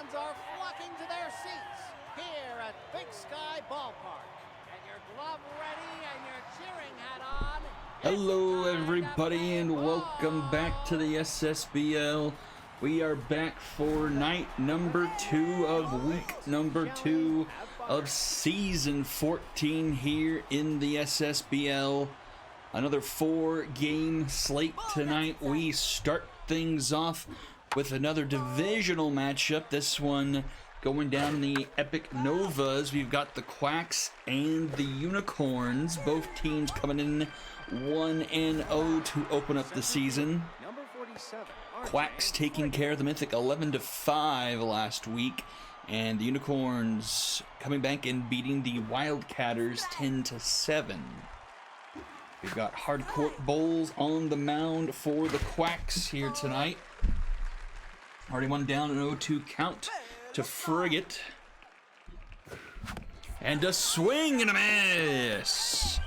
fans are flocking to their seats here at Big Sky Ballpark. And your glove ready and your cheering hat on. Hello everybody and welcome back to the SSBL. We are back for night number 2 of week number 2 of season 14 here in the SSBL. Another 4-game slate tonight. We start things off with another divisional matchup. This one going down the Epic Novas. We've got the Quacks and the Unicorns. Both teams coming in 1-0 to open up the season. Quacks taking care of the Mythic 11-5 last week, and the Unicorns coming back and beating the Wildcatters 10-7. We've got Hardcourt Bowls on the mound for the Quacks here tonight. Already one down, an 0-2 count to Frigate. And a swing and a miss.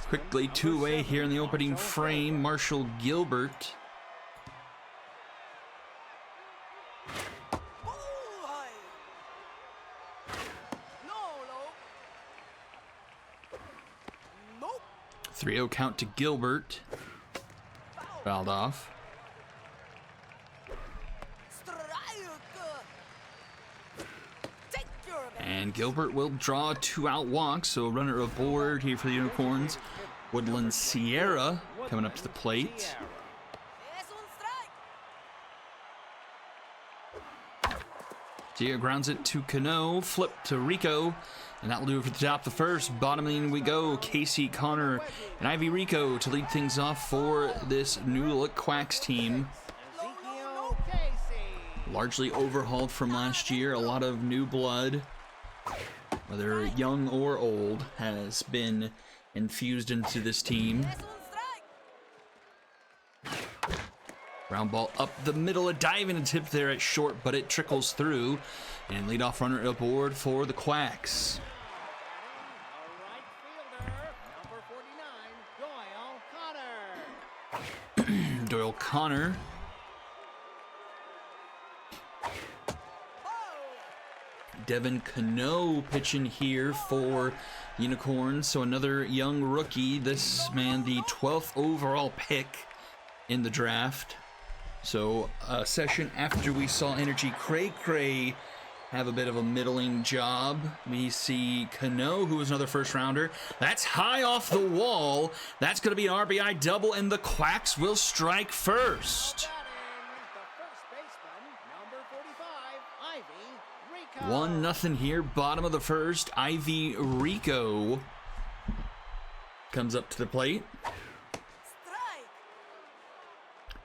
Quickly two-way here in the opening frame, Marshall Gilbert. Nope. 3-0 count to Gilbert. Fouled off. And Gilbert will draw a 2-out walk, so a runner aboard here for the Unicorns. Woodland Sierra coming up to the plate. Sierra grounds it to Cano, flip to Rico, and that'll do it for the top of the first. Bottoming we go, Casey, Connor, and Ivy Rico to lead things off for this new look Quacks team. Largely overhauled from last year, a lot of new blood, whether young or old, has been infused into this team. Ground ball up the middle, a diving attempt there at short, but it trickles through, and leadoff runner aboard for the Quacks. Doyle Connor. Devin Cano pitching here for Unicorns, so another young rookie. This man, the 12th overall pick in the draft. So a session after we saw Energy Cray have a bit of a middling job. We see Cano, who was another first rounder. That's high off the wall. That's going to be an RBI double, and the Quacks will strike first. 1-0 here, bottom of the first. Ivy Rico comes up to the plate.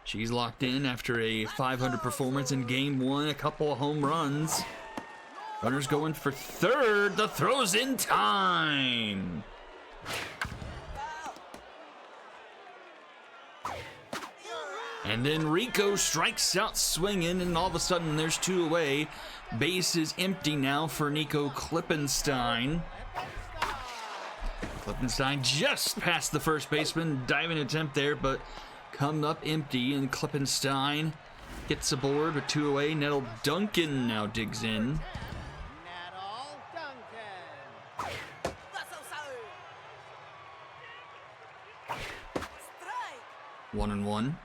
She's locked in after a .500 performance in game 1, a couple of home runs. Runners going for third. The throw's in time. And then Rico strikes out swinging, and all of a sudden there's 2 away. Base is empty now for Nico Klippenstein. Klippenstein just past the first baseman. Diving attempt there, but come up empty, and Klippenstein gets aboard with 2 away. Nettle Duncan now digs in. 1-1.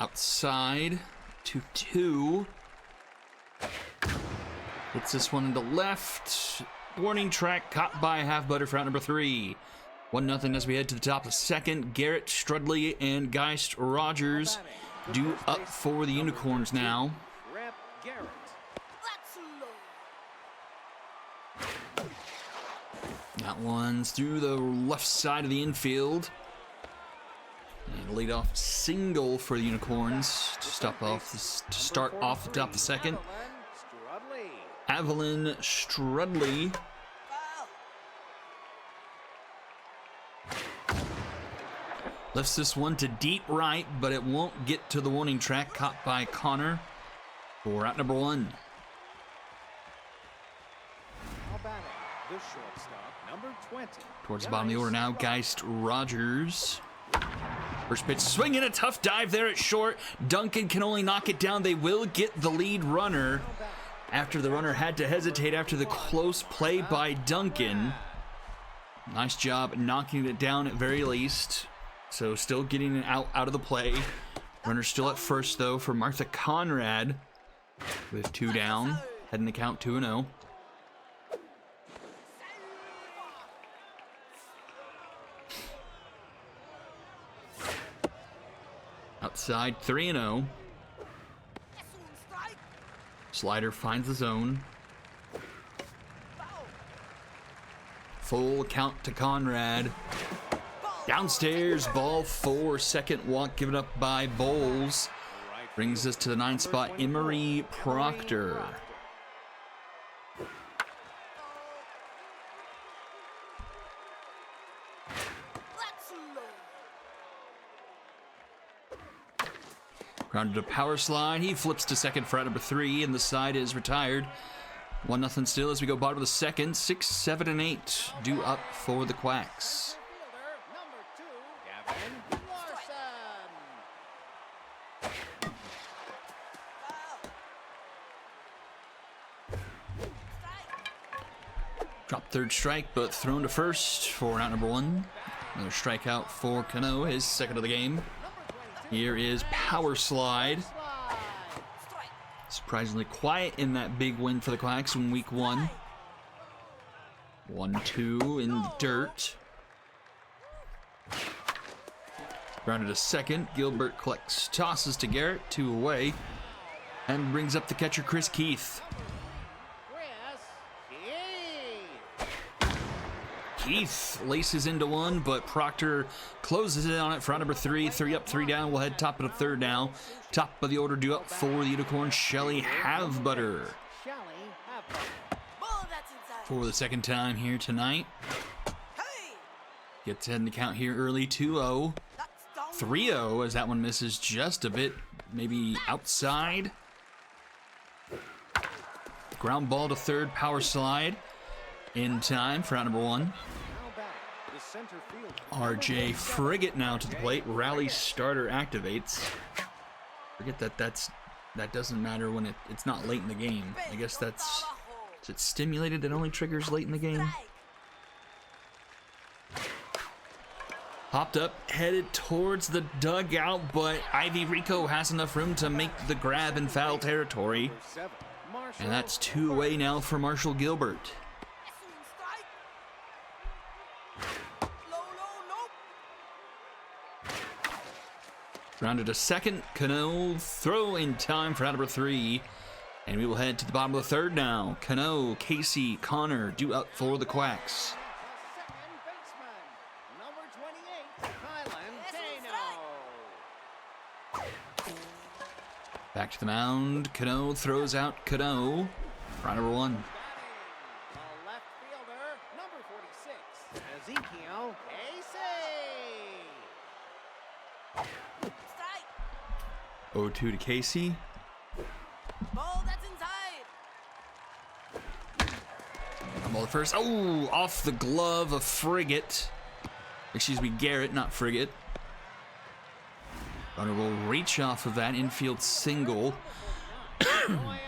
Outside, 2-2. Hits this one in the left. Warning track caught by Half Butter for out number 3. 1-0 as we head to the top of the second. Garrett Strudley and Geist Rogers due up for the Unicorns now. That one's through the left side of the infield. And leadoff single for the Unicorns to start off the top of the second. Evelyn Strudley. Lifts this one to deep right, but it won't get to the warning track. Caught by Connor for out number 1. the shortstop, number 20. Towards the bottom of the order now, Geist Rogers. First pitch, swinging a tough dive there at short. Duncan can only knock it down. They will get the lead runner after the runner had to hesitate after the close play by Duncan. Nice job knocking it down at very least. So still getting it out of the play. Runner still at first though for Martha Conrad with 2 down. Heading the count 2-0. Outside 3-0. Slider finds the zone. Full count to Conrad. Downstairs, ball 4. Second walk given up by Bowles. Brings us to the 9th spot, Emery Proctor. Grounded a power slide. He flips to second for out number 3, and the side is retired. 1-0 still as we go bottom of the second. 6, 7, and 8 due up for the Quacks. Drop third strike, but thrown to first for out number 1. Another strikeout for Cano, his second of the game. Here is power slide. Surprisingly quiet in that big win for the Quacks in week 1. 1-2 in the dirt. Grounded to second. Gilbert collects, tosses to Garrett, 2 away, and brings up the catcher Chris Keith. Keith laces into one, but Proctor closes it on it for out number 3. 3 up, 3 down. We'll head top of the third now. Top of the order due up for the Unicorn, Shelly Havbutter. For the second time here tonight. Gets ahead in the count here early, 2-0. 3-0 as that one misses just a bit, maybe outside. Ground ball to third, power slide. In time for out number 1. RJ Frigate now to the plate. Rally starter activates. Forget that doesn't matter when it's not late in the game. I guess that's, is it stimulated? It only triggers late in the game. Hopped up, headed towards the dugout, but Ivy Rico has enough room to make the grab in foul territory. And that's 2 away now for Marshall Gilbert. Rounded to second. Cano throw in time for out number 3. And we will head to the bottom of the third now. Cano, Casey, Connor due up for the Quacks. Back to the mound. Cano throws out Cano. Round number 1. Left fielder, number 46, Ezekiel Casey. 0-2 to Casey. Ball that's inside. Ball first. Oh, off the glove of Frigate. Excuse me, Garrett, not Frigate. Runner will reach off of that infield single.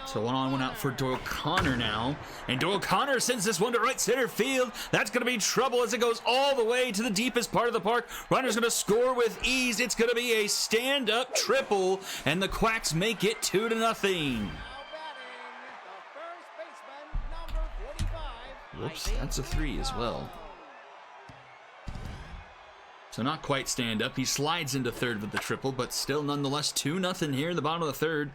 So 1 on, 1 out for Doyle Connor now. And Doyle Connor sends this one to right center field. That's going to be trouble as it goes all the way to the deepest part of the park. Runner's going to score with ease. It's going to be a stand-up triple, and the Quacks make it 2-0. Now batting, the first baseman, number 45. Whoops, that's a 3 as well. So not quite stand-up. He slides into third with the triple, but still nonetheless 2-0 here in the bottom of the third.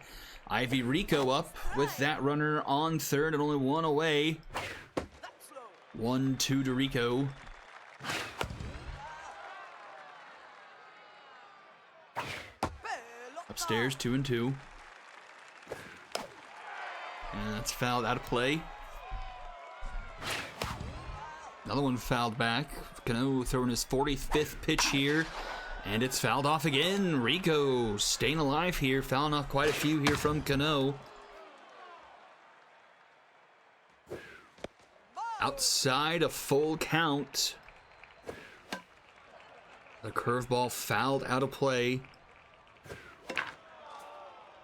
Ivy Rico up with that runner on third and only 1 away. 1-2 to Rico. Upstairs, 2-2. And that's fouled out of play. Another one fouled back. Cano throwing his 45th pitch here. And it's fouled off again. Rico staying alive here. Fouling off quite a few here from Cano. Outside a full count. The curveball fouled out of play.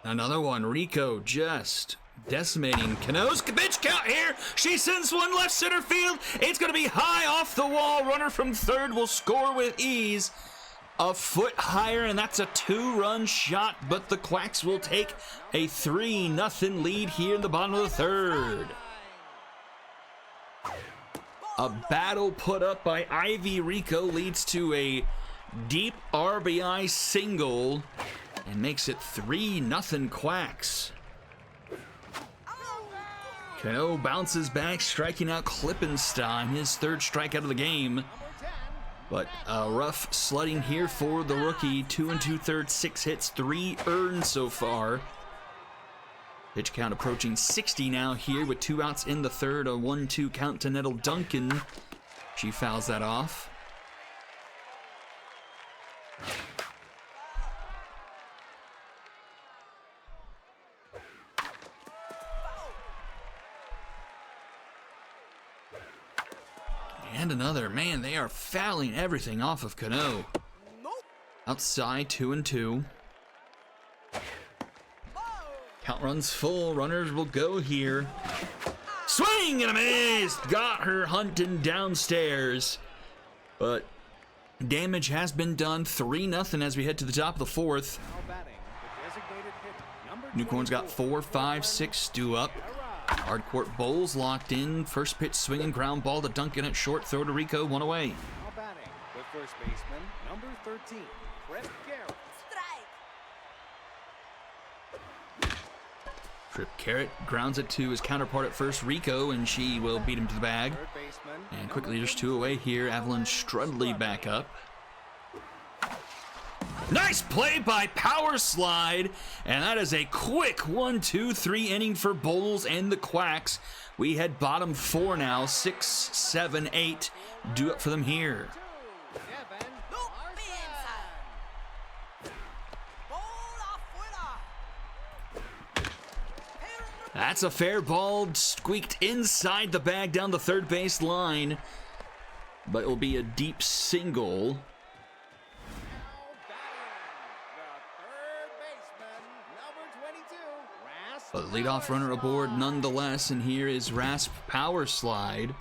Another one. Rico just decimating Cano's pitch count here. She sends one left center field. It's going to be high off the wall. Runner from third will score with ease. A foot higher, and that's a 2-run shot, but the Quacks will take a 3-0 lead here in the bottom of the third. A battle put up by Ivy Rico leads to a deep RBI single and makes it 3-0 Quacks. Cano bounces back, striking out Klippenstein, his third strikeout of the game. But a rough sledding here for the rookie. 2 2/3, 6 hits, 3 earned so far. Pitch count approaching 60 now here with 2 outs in the third. A 1-2 count to Nettle Duncan. She fouls that off. And another. Man, they are fouling everything off of Cano. Outside, 2-2. Count runs full. Runners will go here. Swing and a miss. Got her hunting downstairs. But damage has been done. 3-0 as we head to the top of the fourth. Newcorn's got 4, 5, 6 due up. Hardcourt Bowles locked in. First pitch swinging ground ball to Duncan at short. Throw to Rico, 1 away. Now batting, the first baseman, number 13, Trip Garrett. Trip Carrot grounds it to his counterpart at first, Rico, and she will beat him to the bag. Third baseman, And quickly just 2 away here. Evelyn Strudley back up. Nice play by Power Slide, and that is a quick 1-2-3 inning for Bowles and the Quacks. We head bottom 4 now, 6, 7, 8 due up for them here. That's a fair ball, squeaked inside the bag down the third base line, but it will be a deep single. A leadoff runner aboard nonetheless, and here is Rasp Power Slide.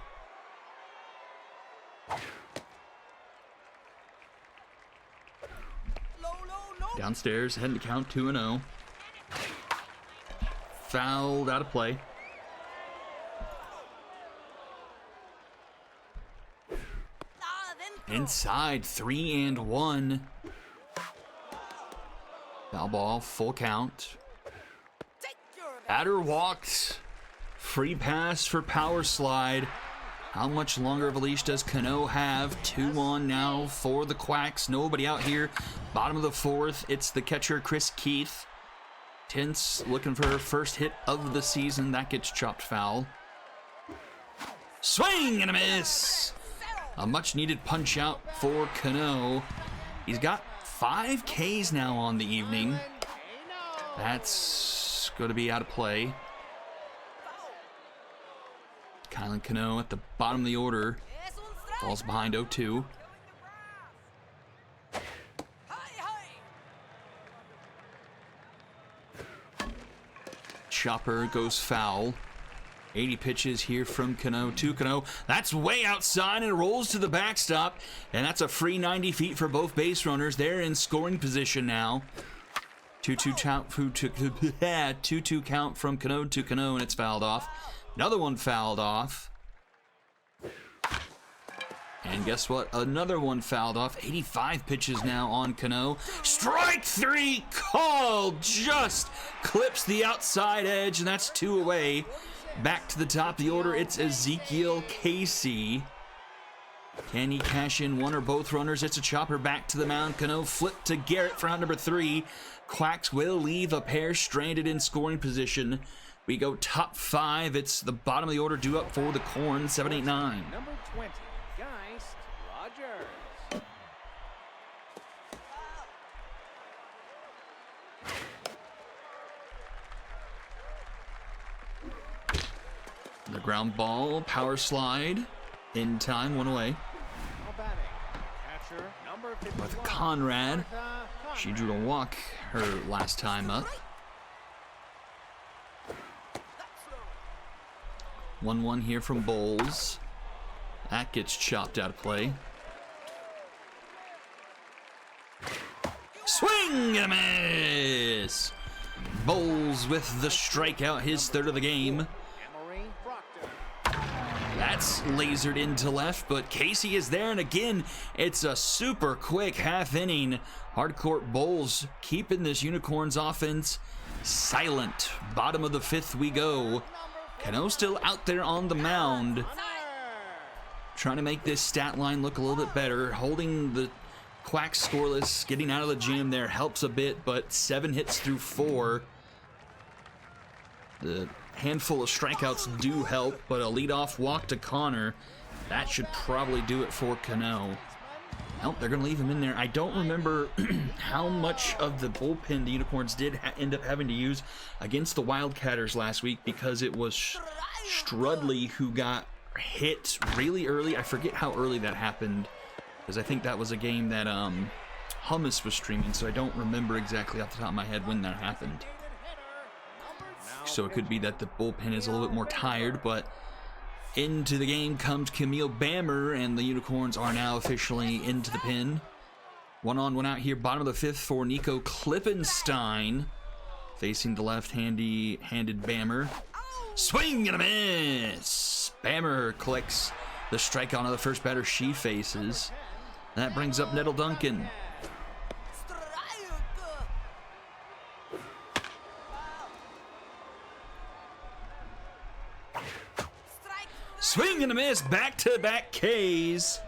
Downstairs, heading to count 2-0. Fouled out of play. Inside, 3-1. Foul ball, full count. Batter walked. Free pass for Power Slide. How much longer of a leash does Cano have? 2 on now for the Quacks. Nobody out here. Bottom of the fourth. It's the catcher, Chris Keith. Tense looking for her first hit of the season. That gets chopped foul. Swing and a miss. A much needed punch out for Cano. He's got 5 Ks now on the evening. That's going to be out of play. Kylan Cano at the bottom of the order. Falls behind 0-2. Chopper goes foul. 80 pitches here from Cano to Cano. That's way outside and it rolls to the backstop. And that's a free 90 feet for both base runners. They're in scoring position now. 2-2 count from Cano to Cano, and it's fouled off. Another one fouled off. And guess what? Another one fouled off. 85 pitches now on Cano. Strike 3 called. Just clips the outside edge, and that's 2 away. Back to the top of the order, it's Ezekiel Casey. Can he cash in one or both runners? It's a chopper back to the mound. Cano flipped to Garrett for out number 3. Quacks will leave a pair stranded in scoring position. We go top 5. It's the bottom of the order due up for the Corn, 7, 8, 9. Number 20, Geist Rogers. The ground ball, power slide, in time, one away. Now batting. Catcher, number 51. With Conrad, Martha she Conrad. drew a walk her last time up. 1-1 here from Bowles. That gets chopped out of play. Swing and a miss! Bowles with the strikeout, his third of the game. Emery Proctor. That's lasered into left, but Casey is there, and again, it's a super quick half inning. Hardcourt Bowles keeping this Unicorns offense silent. Bottom of the fifth we go. Cano still out there on the mound, trying to make this stat line look a little bit better. Holding the Quack scoreless, getting out of the jam there helps a bit, but 7 hits through 4. The handful of strikeouts do help, but a leadoff walk to Connor, that should probably do it for Cano. Nope, they're going to leave him in there. I don't remember how much of the bullpen the Unicorns did end up having to use against the Wildcatters last week, because it was Strudley who got hit really early. I forget how early that happened, because I think that was a game that Hummus was streaming, so I don't remember exactly off the top of my head when that happened. So it could be that the bullpen is a little bit more tired, but into the game comes Camille Bammer, and the Unicorns are now officially into the pin. 1 on, 1 out here, bottom of the fifth for Nico Klippenstein, facing the left-handed Bammer. Swing and a miss! Bammer collects the strikeout on the first batter she faces. That brings up Nettle Duncan. Swing and a miss, back-to-back Ks.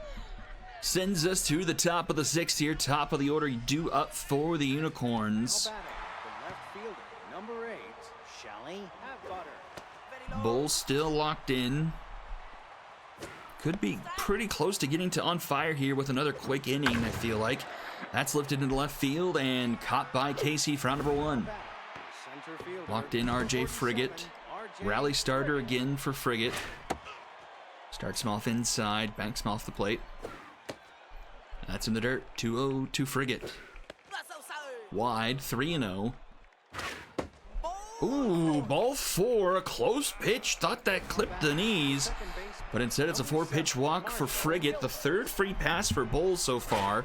Sends us to the top of the sixth here, top of the order due up for the Unicorns. Now batting. The left fielder, number 8, Shelly Atwater. Bulls still locked in. Could be pretty close to getting to on fire here with another quick inning, I feel like. That's lifted into left field and caught by Casey for out number 1. Center fielder, Locked in RJ Frigate. RJ Rally starter again for Frigate. Starts him off inside, banks him off the plate. That's in the dirt. 2-0 to Frigate. Wide, 3-0. Ooh, ball 4, a close pitch. Thought that clipped the knees, but instead it's a 4-pitch walk for Frigate. The third free pass for Bowles so far,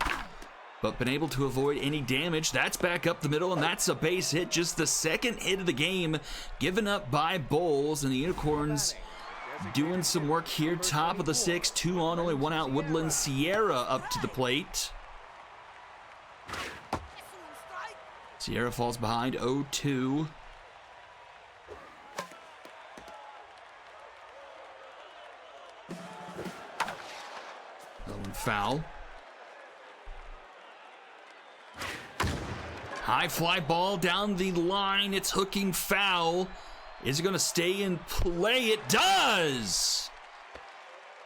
but been able to avoid any damage. That's back up the middle, and that's a base hit. Just the second hit of the game given up by Bowles, and the Unicorns doing some work here. Top of the sixth, 2 on, only 1 out. Woodland Sierra up to the plate. Sierra falls behind 0-2. Foul. High fly ball down the line. It's hooking foul. Is it going to stay in play? It does.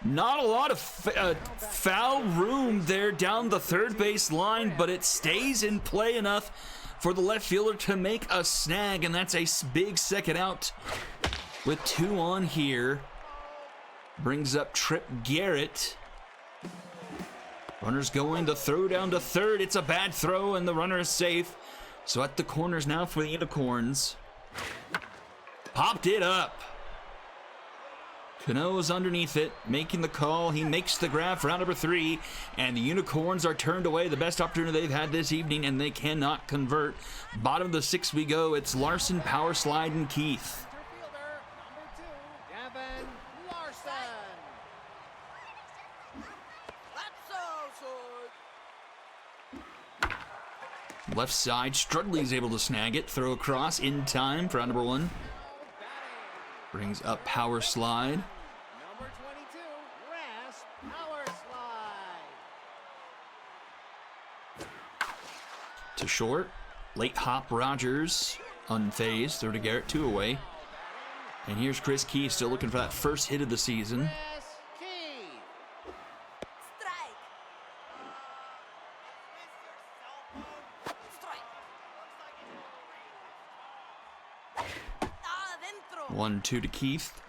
Not a lot of foul room there down the third base line, but it stays in play enough for the left fielder to make a snag, and that's a big second out with 2 on here. Brings up Trip Garrett. Runner's going, the throw down to third. It's a bad throw, and the runner is safe. So at the corners now for the Unicorns. Popped it up. Cano is underneath it, making the call. He makes the grab for round number 3, and the Unicorns are turned away. The best opportunity they've had this evening, and they cannot convert. Bottom of the 6th we go. It's Larson, power slide, and Keith. Fielder, number 2, Devin Larson. Left side, Strudley's able to snag it. Throw across in time for round number 1. Brings up power slide. Number 22, Rasp power slide. To short. Late hop Rogers. Unfazed. Throw to Garrett, 2 away. And here's Chris Key still looking for that first hit of the season. Chris Key. Adentro. 1-2 to Keith.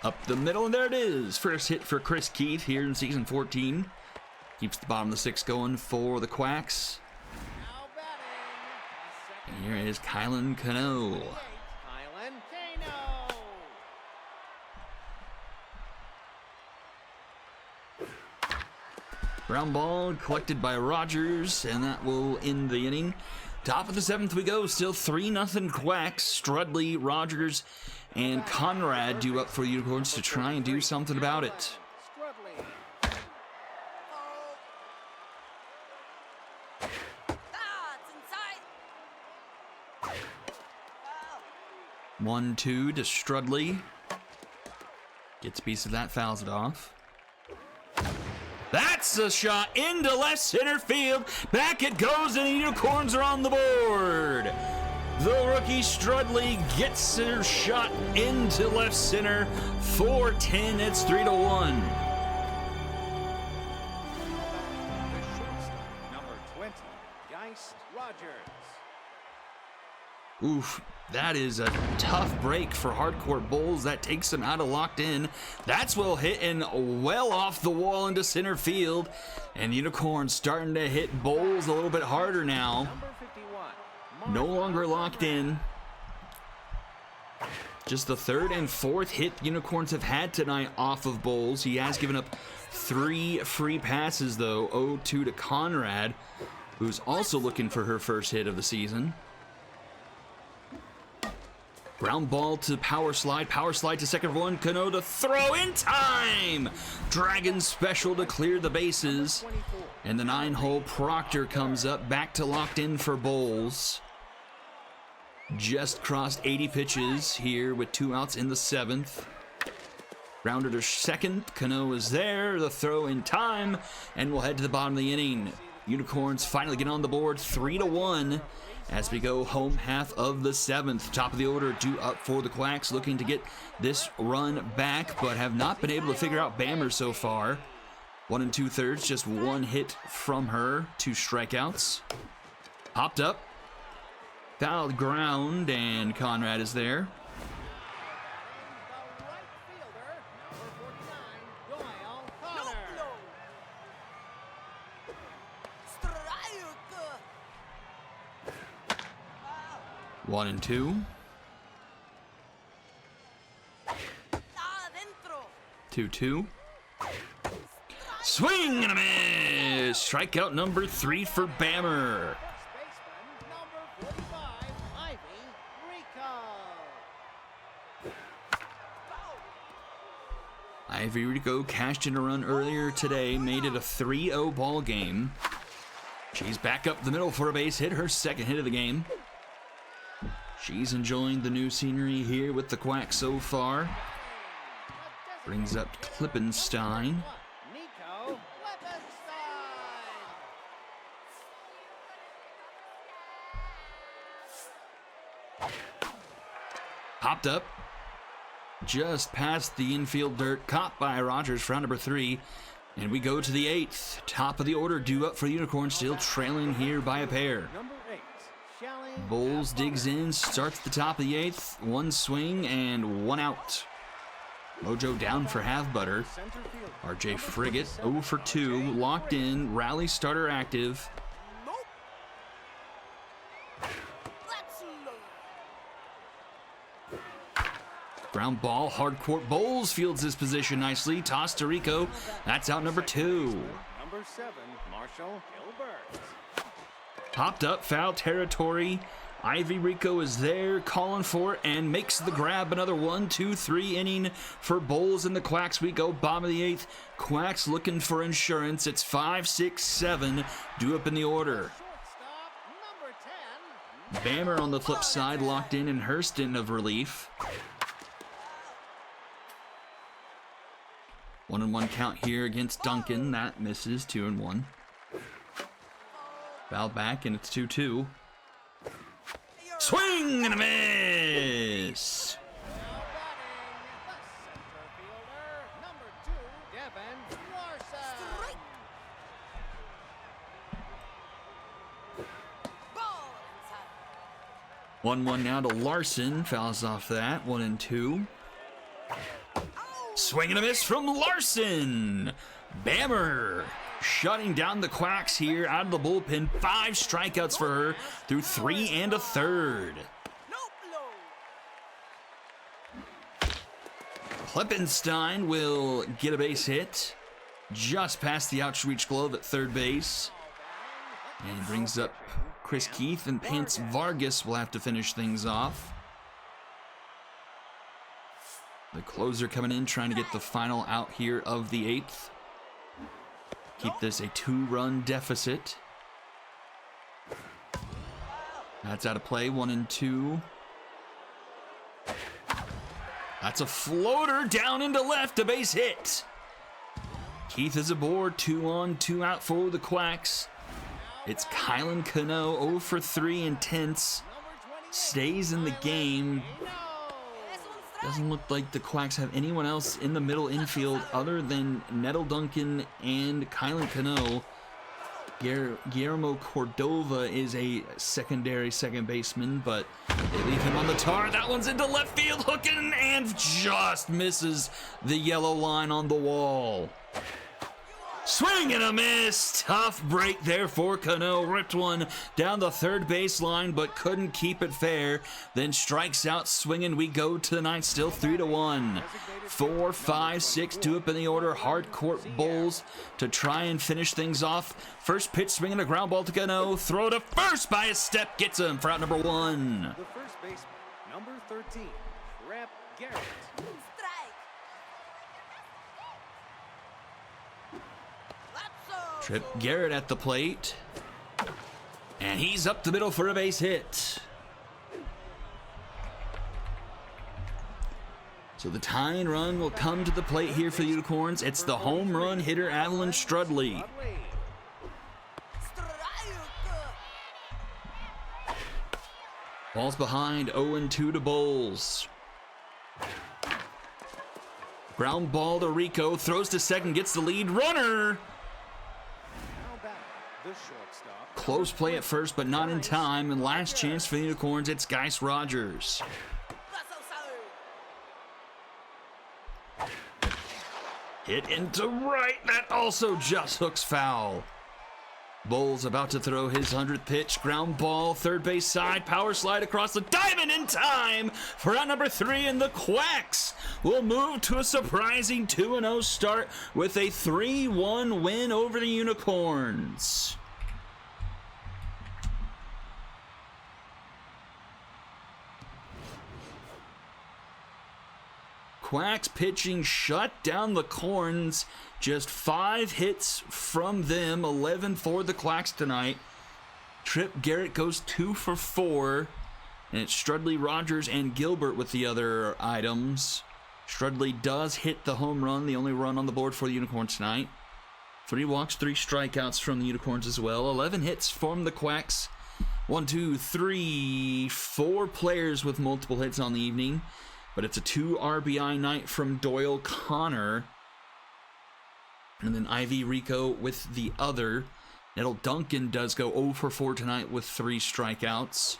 Up the middle, and there it is. First hit for Chris Keith here in season 14. Keeps the bottom of the 6 going for the Quacks. Now batting. And here is Kylan Cano. Kylan Kano. Ground ball collected by Rogers, and that will end the inning. Top of the 7th we go, still 3-0 Quacks. Strudley, Rogers, and Conrad due up for the Unicorns to try and do something about it. Strudley. It's inside. Foul. 1-2 to Strudley. Gets a piece of that, fouls it off. That's a shot into left center field. Back it goes, and the Unicorns are on the board. The rookie Strudley gets her shot into left center. 4-10, it's 3-1. The shortstop, number 20, Geist Rogers. Oof, that is a tough break for Hardcourt Bulls. That takes them out of locked in. That's well hit and well off the wall into center field. And Unicorns starting to hit Bulls a little bit harder now. Number 51, No longer locked in. Just the 3rd and 4th hit Unicorns have had tonight off of Bulls. He has given up 3 free passes though. 0-2 to Conrad, who's also looking for her first hit of the season. Ground ball to power slide to second one. Cano to throw in time. Dragon special to clear the bases. And the 9-hole Proctor comes up back to locked in for Bulls. Just crossed 80 pitches here with 2 outs in the 7th. Rounder to second. Cano is there. The throw in time. And we'll head to the bottom of the inning. Unicorns finally get on the board 3-1. As we go home half of the 7th. Top of the order due up for the Quacks, looking to get this run back, but have not been able to figure out Bammer so far. 1 2/3, just 1 hit from her, 2 strikeouts. Hopped up, fouled ground, and Conrad is there. The right fielder, number 49, Doyle No, Connor. no. Strike. Foul. 1 2. Adentro. 2-2. Swing and a miss! Strikeout number 3 for Bammer. First baseman, number 45, Ivy Rico. Ivy Rico cashed in a run earlier today, made it a 3-0 ball game. She's back up the middle for a base hit, her second hit of the game. She's enjoying the new scenery here with the Quacks so far. Brings up Klippenstein. Nico Klippenstein. Popped up. Just past the infield dirt. Caught by Rogers for round number 3. And we go to the 8th. Top of the order due up for the Unicorns. Still trailing here by a pair. Number 8, Shelly Bowles Butler. digs in. Starts at the top of the 8th. 1 swing and 1 out. Mojo down for half butter. Center field. RJ Frigate 0 for 2. Locked in. Rally starter active. Nope. That's low. Ground ball, Hardcourt Bowles fields this position nicely. Toss to Rico. That's out number 2. Number 7, Marshall Gilbert. Popped up, foul territory. Ivy Rico is there, calling for it, and makes the grab. Another 1, 2, 3 inning for Bowles and the Quacks. We go bottom of the 8th. Quacks looking for insurance. It's 5, 6, 7 due up in the order. Shortstop, number 10. Bammer on the flip side, locked in her stint of relief. 1-1 count here against Duncan. That misses. 2-1. Foul back, and it's 2-2. Swing and a miss! Now batting, the center fielder, number 2, Devin Larson. Strike. Ball inside. 1-1 now to Larson. Fouls off that. 1 and 2. Ow. Swing and a miss from Larson. Bammer shutting down the Quacks here out of the bullpen. 5 strikeouts for her through 3 1/3. Kleppenstein will get a base hit just past the outreach glove at third base. And brings up Chris Keith, and Pence Vargas will have to finish things off. The closer coming in, trying to get the final out here of the 8th. Keep this a 2-run deficit. That's out of play, 1-2. That's a floater down into left, a base hit. Keith is aboard, 2 on, 2 out for the Quacks. It's Kylan Cano, 0 for 3 intense. Stays in the game. Doesn't look like the Quacks have anyone else in the middle infield other than Nettle Duncan and Kylan Cano. Guillermo Cordova is a secondary second baseman, but they leave him on the tar. That one's into left field, hooking, and just misses the yellow line on the wall. Swing and a miss. Tough break there for Cano. Ripped one down the third baseline, but couldn't keep it fair. Then strikes out swinging. We go to the 9th, still 3-1. 4, 5, 6 do up in the order. Hardcourt Bulls to try and finish things off. First pitch swinging a ground ball to Cano. Throw to first by a step. Gets him for out number 1. The first baseman, number 13, Trip Garrett. Trip Garrett at the plate. And he's up the middle for a base hit. So the tying run will come to the plate here for the Unicorns. It's the home run hitter, Adeline Strudley. Ball's behind, 0-2 to Bulls. Ground ball to Rico, throws to second, gets the lead. Runner! Close play at first, but not in time. And last chance for the Unicorns, it's Geis Rogers. Hit into right. That also just hooks foul. Bulls about to throw his 100th pitch. Ground ball, third base side. Power slide across the diamond in time for out number 3. And the Quacks will move to a surprising 2-0 start with a 3-1 win over the Unicorns. Quacks pitching shut down the Corns. Just 5 hits from them, 11 for the Quacks tonight. Trip Garrett goes 2 for 4. And it's Strudley, Rogers, and Gilbert with the other items. Strudley does hit the home run, the only run on the board for the Unicorns tonight. 3 walks, 3 strikeouts from the Unicorns as well. 11 hits from the Quacks. 1, 2, 3, 4 players with multiple hits on the evening. But it's a 2 RBI night from Doyle Connor. And then Ivy Rico with the other. Nettle Duncan does go 0 for 4 tonight with 3 strikeouts.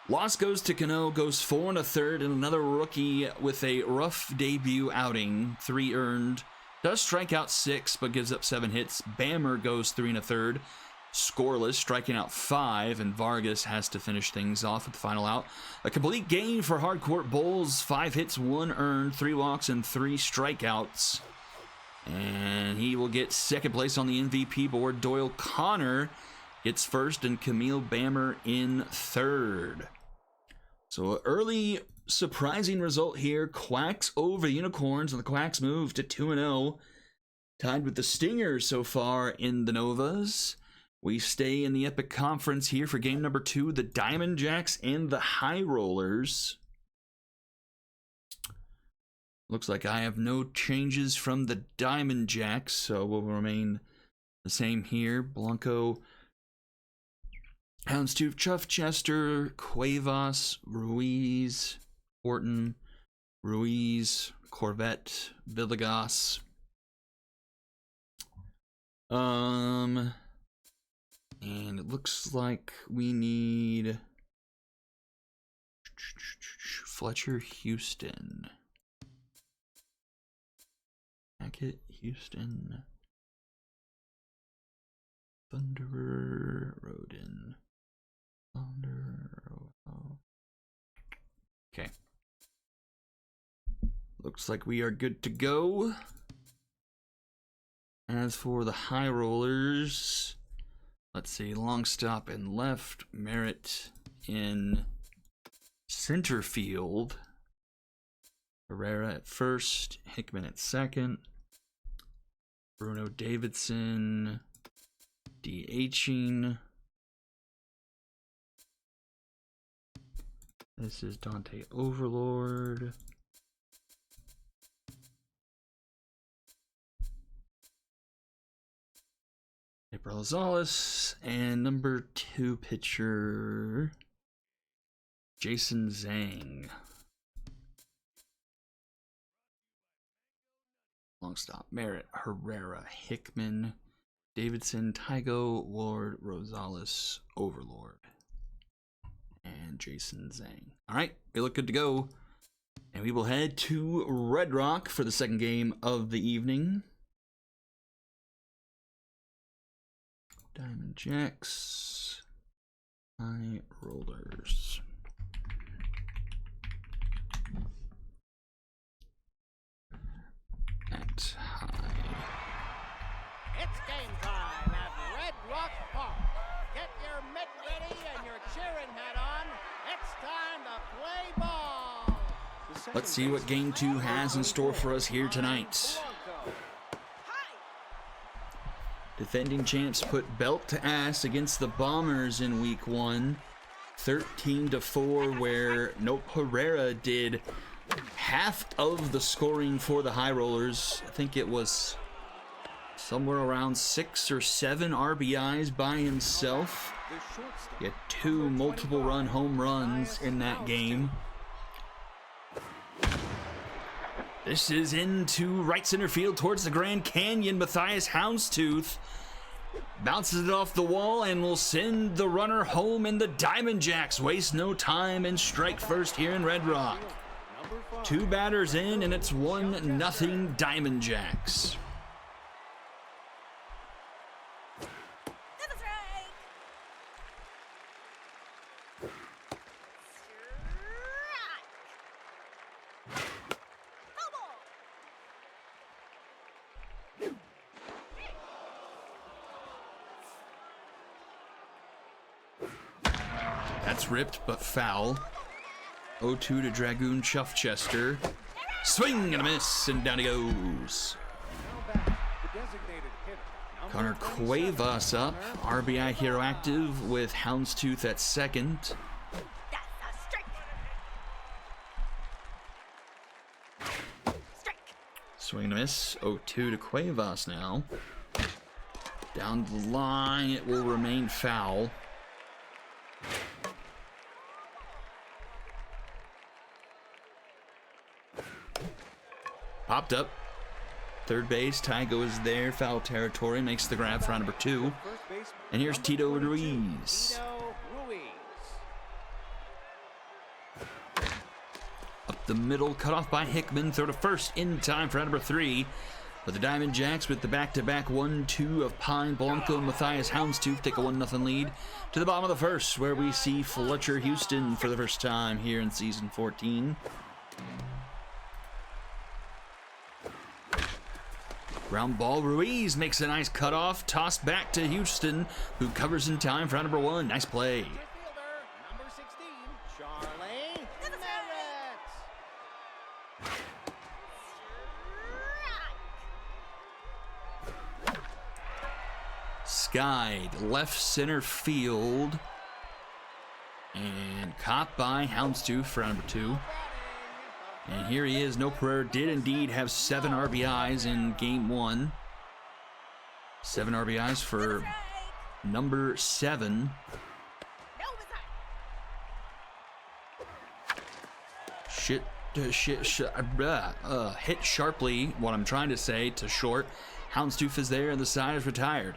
Loss goes to Cano, goes 4 1/3, and another rookie with a rough debut outing. 3 earned. Does strike out 6, but gives up 7 hits. Bammer goes 3 1/3. Scoreless, striking out 5, and Vargas has to finish things off with the final out. A complete game for Hardcourt Bulls. 5 hits, 1 earned, 3 walks, and 3 strikeouts. And he will get second place on the MVP board. Doyle Connor gets first, and Camille Bammer in third. So an early surprising result here. Quacks over Unicorns, and the Quacks move to 2-0. Tied with the Stingers so far in the Novas. We stay in the Epic Conference here for game number 2, the Diamond Jacks and the High Rollers. Looks like I have no changes from the Diamond Jacks, so we'll remain the same here. Blanco, Houndstooth, Chuffchester, Cuevas, Ruiz, Horton, Ruiz, Corvette, Villegas. And it looks like we need Fletcher Houston. Hackett, Houston, Thunderer, Rodin, Okay. Looks like we are good to go. As for the high rollers, let's see, long stop in left, Merritt in center field, Herrera at first, Hickman at second, Bruno Davidson DHing. This is Dante Overlord. April Rosales, and number 2 pitcher Jason Zhang. Long stop. Merritt, Herrera, Hickman, Davidson, Tygo, Ward, Rosales, Overlord, and Jason Zhang. All right, we look good to go. And we will head to Red Rock for the second game of the evening. Diamond Jacks, high rollers. At high. It's game time at Red Rock Park. Get your mitt ready and your cheering hat on. It's time to play ball. Let's see what Game 2 has in store for us here tonight. Defending champs put belt to ass against the Bombers in Week 1, 13-4, where Nope Herrera did half of the scoring for the High Rollers. I think it was somewhere around 6 or 7 RBIs by himself. He had 2 multiple run home runs in that game. This is into right center field towards the Grand Canyon. Matthias Houndstooth bounces it off the wall and will send the runner home, and the Diamond Jacks waste no time and strike first here in Red Rock. 2 batters in, and it's 1-0 Diamond Jacks. That's ripped, but foul. 0-2 to Dragoon Chuffchester. Swing and a miss, and down he goes. Connor Cuevas up. RBI hero active with Houndstooth at second. Swing and a miss. 0-2 to Cuevas now. Down the line, it will remain foul. Popped up. Third base, Tygo is there. Foul territory, makes the grab for round number 2. And here's Tito Ruiz. Up the middle, cut off by Hickman. Throw to first in time for round number 3. But the Diamond Jacks with the back-to-back 1-2 of Pine Blanco and Matthias Houndstooth take a 1-0 lead to the bottom of the first, where we see Fletcher Houston for the first time here in season 14. Ground ball, Ruiz makes a nice cutoff, tossed back to Houston, who covers in time for round number 1. Nice play. Number 16, Charlie Merritt. Skied left center field, and caught by Houndstooth for round number 2. And here he is. No Pereira did indeed have 7 RBIs in game 1. 7 RBIs for number 7. Hit sharply, what I'm trying to say, to short. Houndstooth is there, and the side is retired.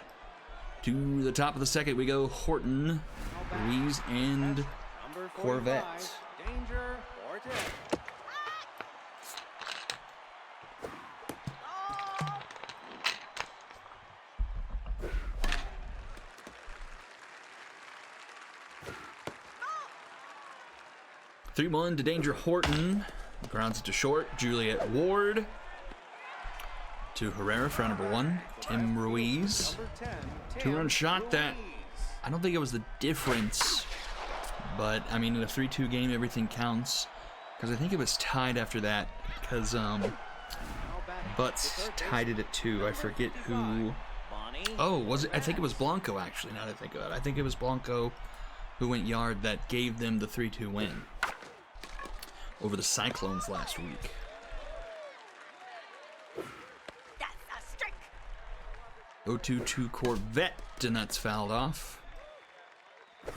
To the top of the second we go. Horton, Ruiz, and Corvette. 3-1 to Danger Horton. Grounds it to short. Juliet Ward. To Herrera for number 1. Tim Ruiz. Number 10, 2-run shot that Ruiz. I don't think it was the difference. But, I mean, in a 3-2 game, everything counts. Because I think it was tied after that. Because, Now batting. Butts The third tied it at 2. I forget who. baseman, Bonnie. Oh, was it? I think it was Blanco, actually, now that I think of it. I think it was Blanco who went yard that gave them the 3-2 win over the Cyclones last week. That's a strike. 0-2-2 Corvette, and that's fouled off. Ball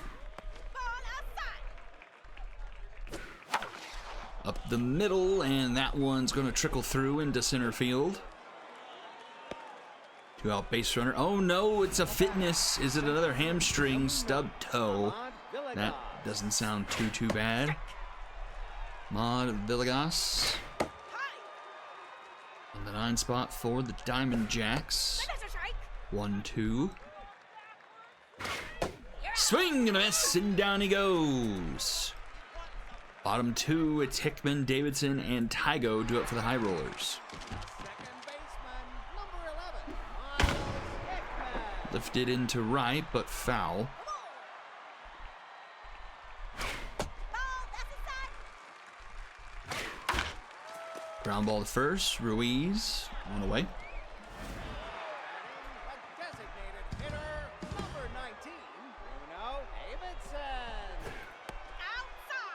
outside. Up the middle, and that one's going to trickle through into center field. 2-out base runner. Oh no, it's a fitness. Is it another hamstring stub toe? That doesn't sound too bad. Mod Villegas High. in the 9 spot for the Diamond Jacks. That's a strike. 1-2. Swing and a miss, and down he goes. Bottom 2, it's Hickman, Davidson, and Tygo do it for the High Rollers. Second baseman, number 11, Miles Hickman. Lifted into right, but foul. Ball. That's inside. Ground ball to first. Ruiz, one away. A designated hitter, number 19, Bruno Davidson. Outside.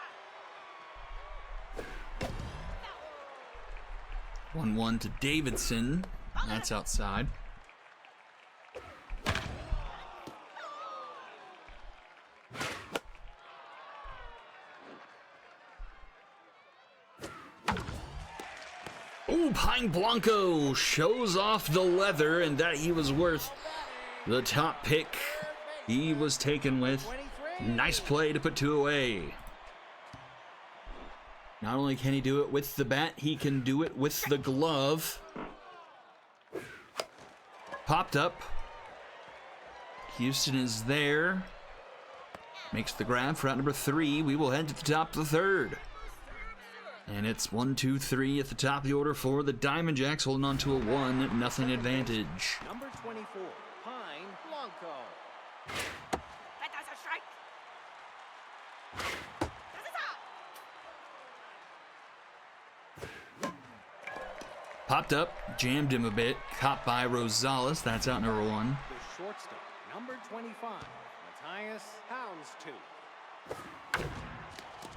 1-1 to Davidson. That's outside. Ooh, Pine Blanco shows off the leather, and that he was worth the top pick he was taken with. 23. Nice play to put 2 away. Not only can he do it with the bat, he can do it with the glove. Popped up. Houston is there. Makes the grab for out number 3. We will head to the top of the 3rd. And it's 1-2-3 at the top of the order for the Diamond Jacks, holding on to a 1-0 advantage. Number 24, Pine Blanco. That's a strike. That's a Popped up, jammed him a bit, caught by Rosales. That's out number 1. The shortstop, number 25, Matthias Houndstooth.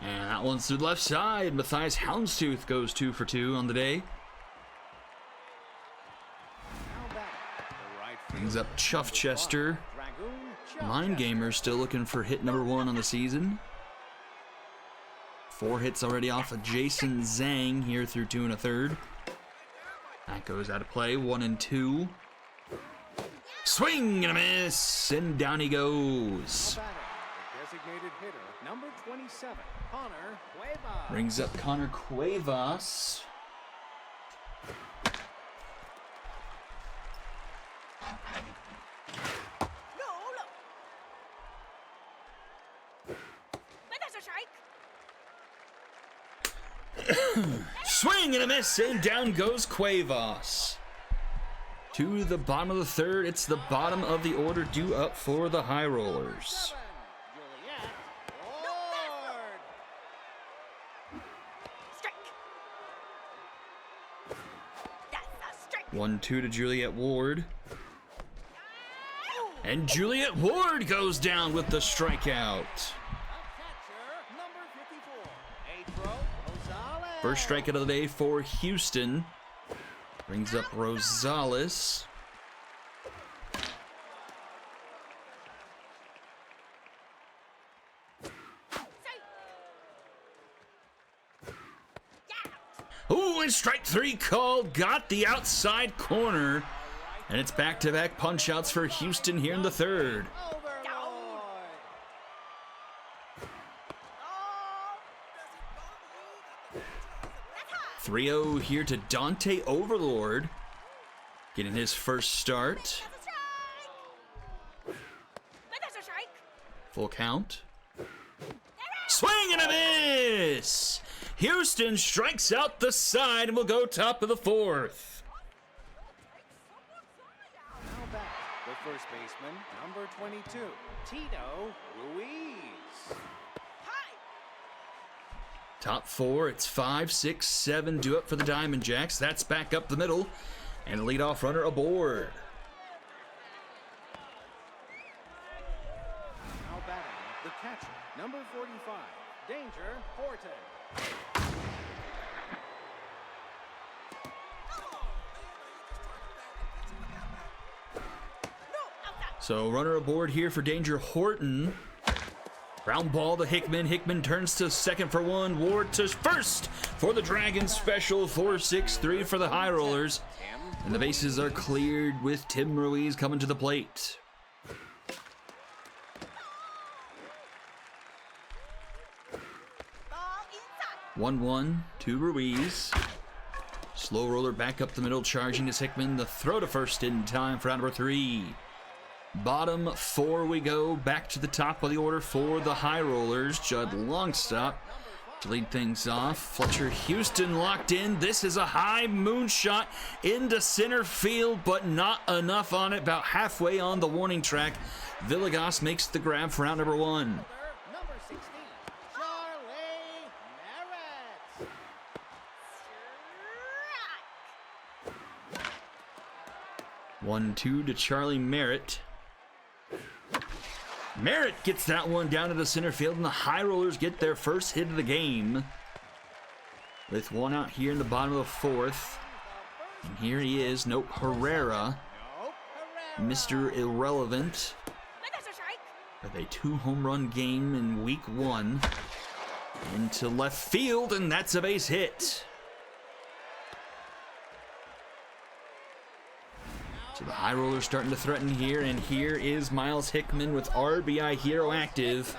And that one's to the left side. Matthias Houndstooth goes 2 for 2 on the day. Now batting, the right Brings fielder, up Chuff Chester. Dragoon Mind Chuff Gamer still looking for hit number 1 on the season. 4 hits already off of Jason Zhang here through 2 1/3. That goes out of play. 1-2. Swing and a miss, and down he goes. Now batting, the designated hitter, number 27, Connor Cuevas. Brings up Connor Cuevas. No. That's a strike. Swing and a miss, and down goes Cuevas. To the bottom of the 3rd. It's the bottom of the order due up for the High Rollers. 7, Juliet Ward. Strike. That's a strike. 1-2 to Juliet Ward. And Juliet Ward goes down with the strikeout. A catcher, number 54, Pedro Rosales. First strikeout of the day for Houston. Brings up Rosales. Ooh, and strike 3 called. Got the outside corner. And it's back-to-back punch-outs for Houston here in the 3rd. Overlord. Oh. 3-0 here to Dante Overlord. Getting his first start. That's a strike. That's a strike. Full count. Swing and a Travis! Houston strikes out the side and will go top of the fourth. Now back, the first baseman, number 22, Tito Ruiz. Hi. Top four, it's 5, 6, 7 due up for the Diamond Jacks. That's back up the middle. And leadoff runner aboard. Now batting, the catcher, number 45, Danger Horton. No, outside. So runner aboard here for Danger Horton. Ground ball to Hickman. Hickman turns to second for one. Ward to first for the Dragons special. 4-6-3 for the High Rollers. And the bases are cleared with Tim Ruiz coming to the plate. Ball inside. 1-1 to Ruiz. Slow roller back up the middle, charging is Hickman. The throw to first in time for round number 3. Bottom 4 we go. Back to the top of the order for the High Rollers. Judd Longstop to lead things off. Fletcher Houston locked in. This is a high moonshot into center field, but not enough on it. About halfway on the warning track. Villegas makes the grab for round number 1. Number 16, Charlie Merritt. Strike. 1-2 to Charlie Merritt. Merritt gets that one down to the center field, and the High Rollers get their first hit of the game. With one out here in the bottom of the fourth. And here he is, nope, Herrera, Nope, Herrera. Mr. Irrelevant, But there's a strike. with a 2-home run game in week 1. Into left field, and that's a base hit. So the High Rollers starting to threaten here, and here is Miles Hickman with RBI Hero active.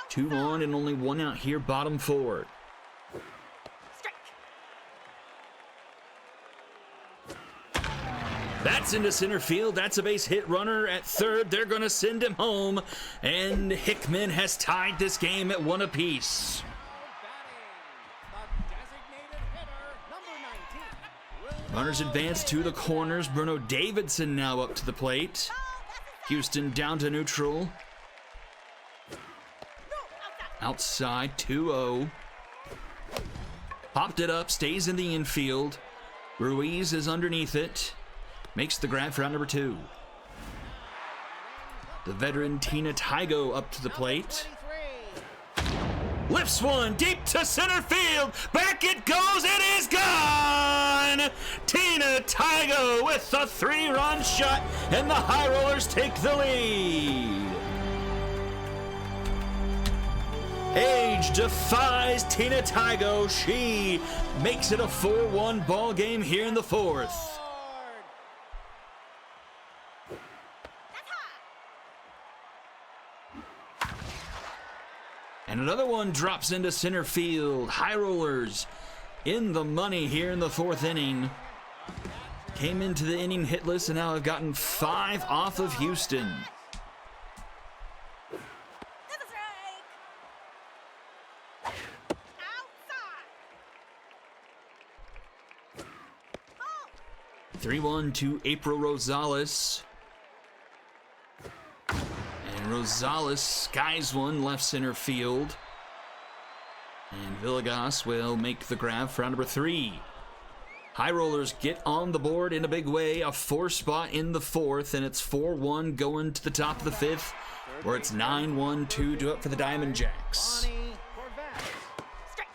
2 on and only 1 out here, bottom 4. Strike. That's into center field. That's a base hit. Runner at third. They're going to send him home, and Hickman has tied this game at 1 apiece. Batting, the designated hitter, number 19. Runners advance to the corners. Bruno Davidson now up to the plate. Houston down to neutral. No, outside. Outside, 2-0. Popped it up, stays in the infield. Ruiz is underneath it. Makes the grab for round number 2. The veteran Tina Tygo up to the plate. 23. Lifts one deep to center field. Back it goes. It is gone. Tina Tygo with a 3-run shot, and the High Rollers take the lead. Age defies Tina Tygo. She makes it a 4-1 ball game here in the 4th. That's high. And another one drops into center field. High Rollers in the money here in the 4th inning. Came into the inning hitless and now have gotten 5 off of Houston. That's a strike. Outside. Ball. 3-1 to April Rosales. And Rosales skies one left center field. And Villegas will make the grab for round number 3. High Rollers get on the board in a big way. A 4 spot in the 4th, and it's 4-1 going to the top of the 5th, where it's 9-1-2 to up for the Diamond Jacks. Bonnie Corvette. Strike.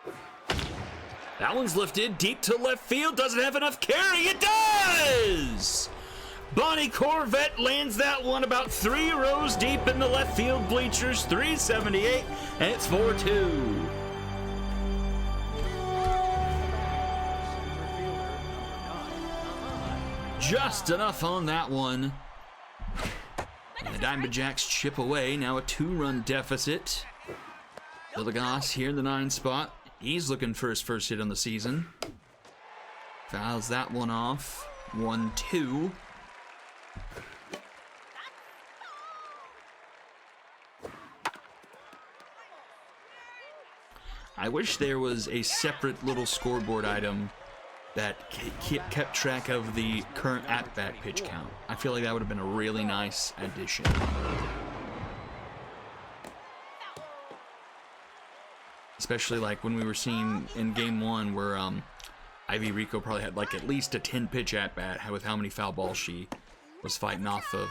High. That one's lifted deep to left field. Doesn't have enough carry. It does! Bonnie Corvette lands that one about 3 rows deep in the left field bleachers. 378, and it's 4-2. Center fielder, number 9. Just enough on that one. And the Diamond Jacks chip away. Now a 2-run deficit. Villegas here in the 9 spot. He's looking for his first hit on the season. Fouls that one off. 1-2. I wish there was a separate little scoreboard item that kept track of the current at-bat pitch count. I feel like that would have been a really nice addition. Especially like when we were seeing in game 1 where Ivy Rico probably had like at least a 10-pitch at-bat with how many foul balls she was fighting off of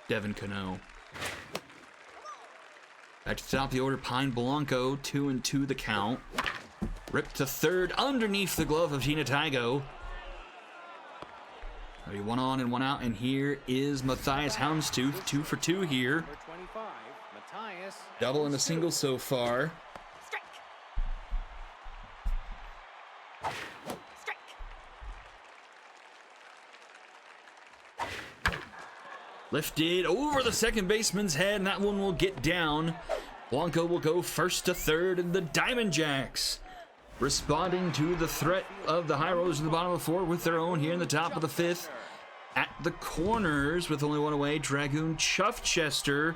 Devin Cano. Back to the top of the order, Pine Blanco, 2-2 the count. Ripped to third underneath the glove of Tina Tygo. Maybe 1 on and 1 out, and here is Matthias Houndstooth, 2 for 2 here. Number 25, Matthias. Double and a single so far. Strike. Strike. Lifted over the second baseman's head, and that one will get down. Blanco will go first to third, and the Diamond Jacks responding to the threat of the High Rollers in the bottom of the 4th with their own here in the top of the 5th. At the corners with only 1 away, Dragoon Chuffchester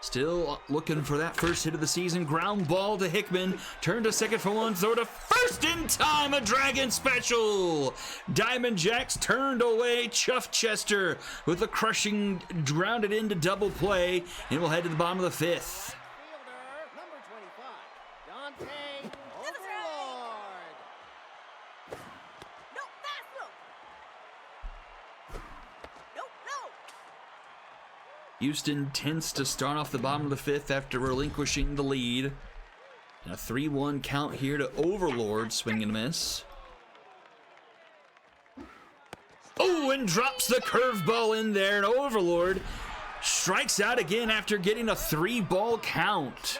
still looking for that first hit of the season. Ground ball to Hickman. Turn to second for 1. Throw to first in time. A Dragon special. Diamond Jacks turned away. Chuffchester with a crushing grounded into double play. And we'll head to the bottom of the 5th. Fielder, number 25, Dante That's Overlord. No, fast look. No, no. Houston tends to start off the bottom of the 5th after relinquishing the lead. And a 3-1 count here to Overlord, swing and a miss. Oh, and drops the curveball in there, and Overlord strikes out again after getting a 3-ball count.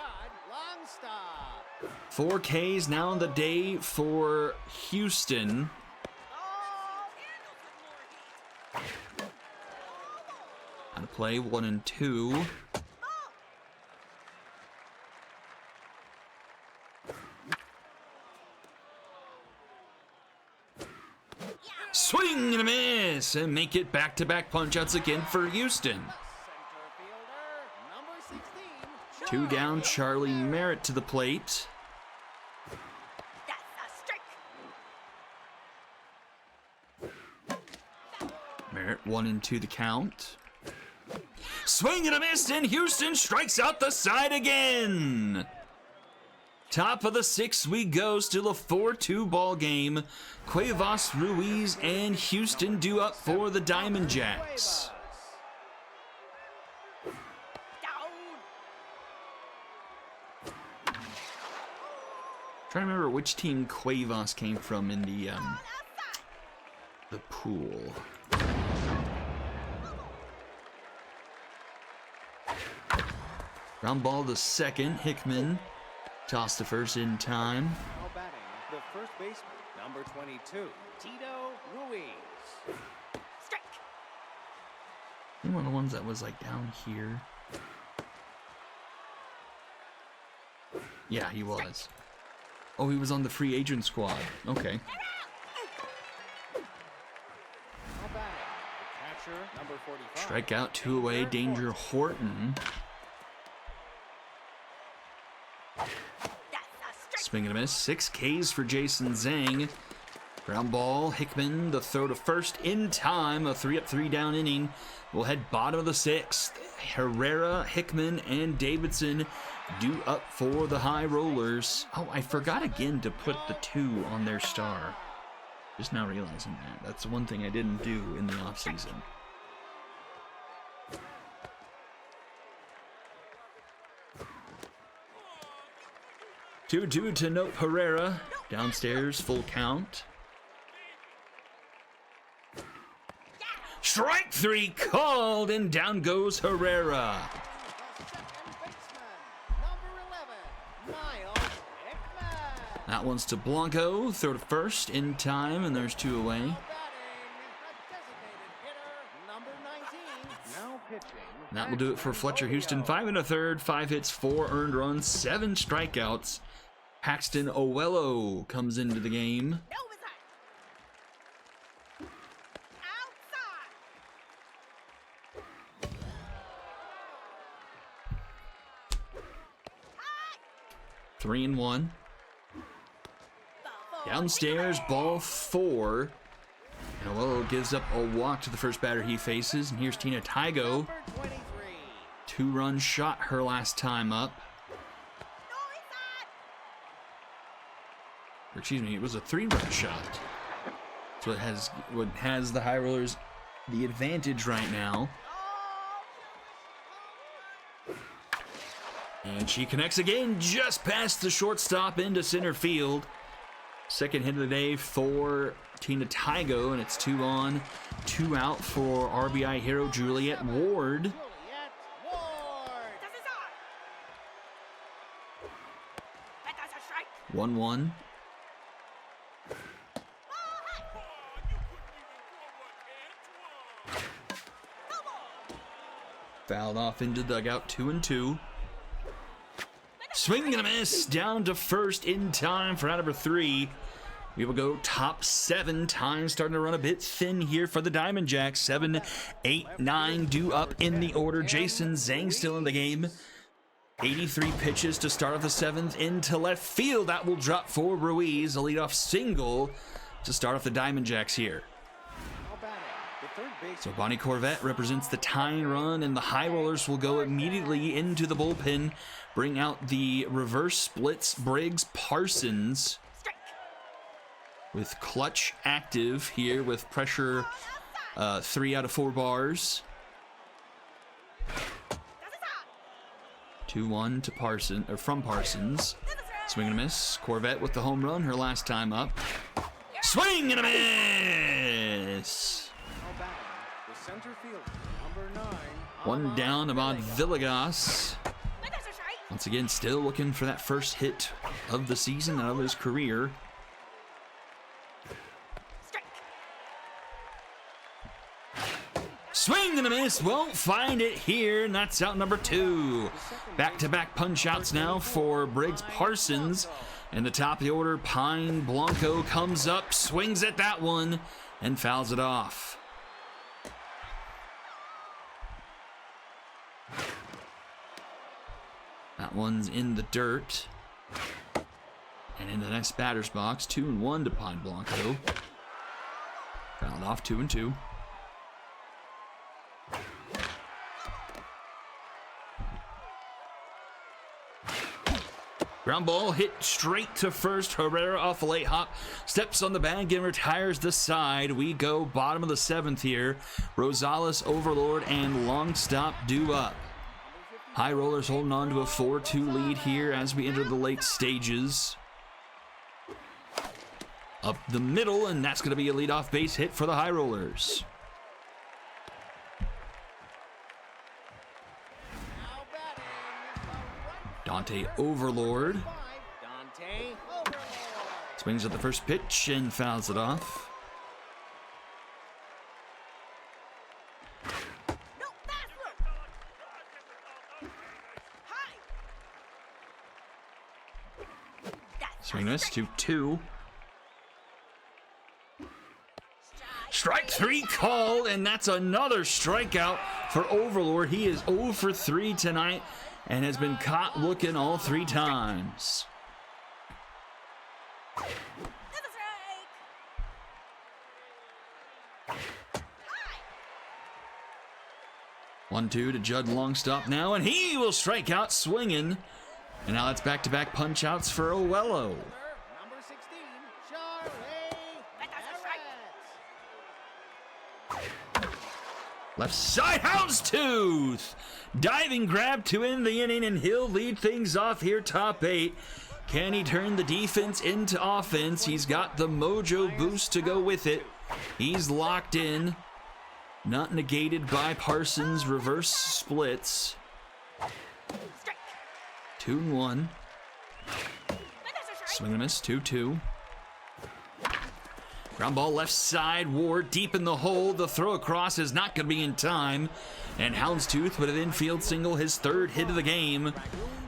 Long stop. 4 Ks now on the day for Houston. Oh, handle some more heat. On play 1 and 2. Swing and a miss, and make it back-to-back punch-outs again for Houston. Center fielder, number 16, 2 down, Charlie Merritt to the plate. That's a strike. Merritt 1 and 2 the count. Swing and a miss, and Houston strikes out the side again. Top of the 6th we go, still a 4-2 ball game. Cuevas, Ruiz, and Houston due up for the Diamond Jacks. Down. Trying to remember which team Cuevas came from in Outside. the pool. Ground ball to second, Hickman. Toss to first in time. Now batting, the first baseman, number 22, Tito Ruiz. Strike. One of the ones that was like down here. Yeah, he was. Oh, he was on the free agent squad. Okay. Now batting, the catcher, number 45. Strikeout, 2 away, Danger Horton. That's a strike. Swing and a miss. 6 Ks for Jason Zhang. Ground ball, Hickman, the throw to first in time. A 3-up, 3-down inning. We'll head bottom of the 6th. Herrera, Hickman, and Davidson due up for the High Rollers. Oh, I forgot again to put the 2 on their star. Just now realizing that. That's one thing I didn't do in the offseason. Two to Nope Herrera. Downstairs, full count. Strike 3 called, and down goes Herrera. The second baseman, number 11, Miles Hickman. That one's to Blanco. Throw to first in time, and there's 2 away. Now batting, the designated hitter, number 19, Now pitching. And that will do it for Fletcher Houston. 5 1/3, 5 hits, 4 earned runs, 7 strikeouts. Paxton Owello comes into the game. Overtime. Outside. 3-1. Downstairs, ball 4. And Wello gives up a walk to the first batter he faces. And here's Tina Tygo. Number 23. 2-run shot her last time up. Or excuse me, it was a 3-run shot. So it has what has the High Rollers the advantage right now. And she connects again, just past the shortstop into center field. Second hit of the day for Tina Tygo, and it's 2 on, 2 out for RBI hero Juliet Ward. Juliet Ward. 1-1. Fouled off into dugout, 2-2. Swing and a miss, down to first in time for out number 3. We will go top 7. Time starting to run a bit thin here for the Diamond Jacks. 7, 8, 9 due up in the order. Jason Zhang still in the game. 83 pitches to start off the 7th into left field. That will drop for Ruiz. A leadoff single to start off the Diamond Jacks here. Now batting, the third baseman. So Bonnie Corvette represents the tying run, and the High Rollers will go immediately into the bullpen. Bring out the reverse splits Briggs Parsons with clutch active here with pressure 3 out of 4 bars. 2-1 to Parsons, or from Parsons. Swing and a miss. Corvette with the home run her last time up. Swing and a miss. Now batting, the center fielder, number 9. One down, Ahmad Villegas. Once again, still looking for that first hit of the season and of his career. Swing and a miss, won't find it here, and that's out number 2. Back-to-back punch-outs now for Briggs Parsons. And the top of the order, Pine Blanco comes up, swings at that one, and fouls it off. That one's in the dirt. And in the next batter's box, 2-1 to Pine Blanco. Fouled off, 2-2. Ground ball hit straight to first. Herrera off a late hop, steps on the bag and retires the side. We go bottom of the 7th here. Rosales, Overlord, and Longstop due up. High Rollers holding on to a 4-2 lead here as we enter the late stages. Up the middle, and that's going to be a leadoff base hit for the High Rollers. Now batting, Dante Overlord Dante Overlord. swings at the first pitch and fouls it off. Swing miss, 2-2. Strike 3 called, and that's another strikeout for Overlord. He is 0 for 3 tonight and has been caught looking all 3 times. 1-2 to Judd Longstop now, and he will strike out swinging. And now it's back-to-back punch-outs for Owello. number 16, Charlie Barrett. Left side, Houndstooth! Diving grab to end the inning, and he'll lead things off here, top 8. Can he turn the defense into offense? He's got the mojo boost to go with it. He's locked in. Not negated by Parsons' reverse splits. 2-1. Swing and a miss, 2-2. Ground ball left side, Ward deep in the hole. The throw across is not going to be in time. And Houndstooth with an infield single, his 3rd hit of the game.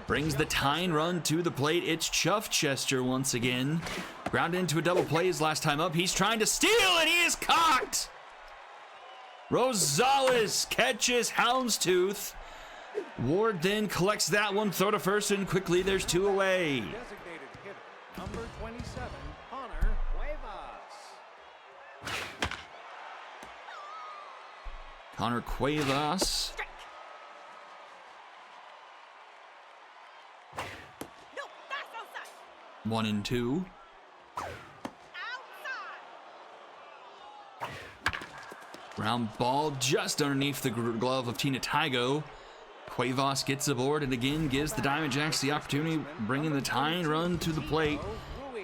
Brings the tying run to the plate. It's Chuff Chester once again. Grounded into a double play his last time up. He's trying to steal, and he is caught! Rosales catches Houndstooth. Ward then collects that one, throw to first, and quickly there's two away. Designated hitter, number 27, Connor Cuevas. Connor Cuevas, Strike. No, that's outside. 1-2. Outside. Round ball just underneath the glove of Tina Tygo. Cuevas gets aboard and again gives the Diamondbacks the opportunity, bringing the tying run to the plate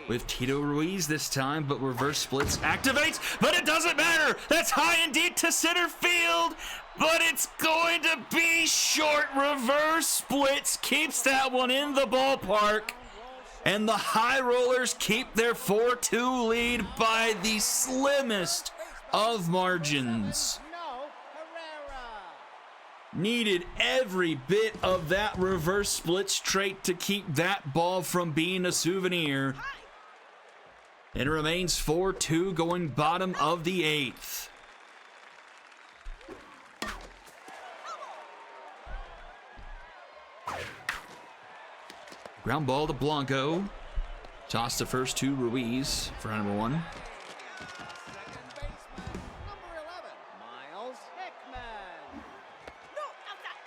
with Tito Ruiz this time, but reverse splits activates, but it doesn't matter. That's high and deep to center field, but it's going to be short. Reverse splits keeps that one in the ballpark, and the High Rollers keep their 4-2 lead by the slimmest of margins. No, Herrera. Needed every bit of that reverse split straight to keep that ball from being a souvenir. It remains 4-2 going bottom of the 8th. Ground ball to Blanco. Toss to first to Ruiz for number 1. Second baseman, number 11, Miles Hickman. No, outside.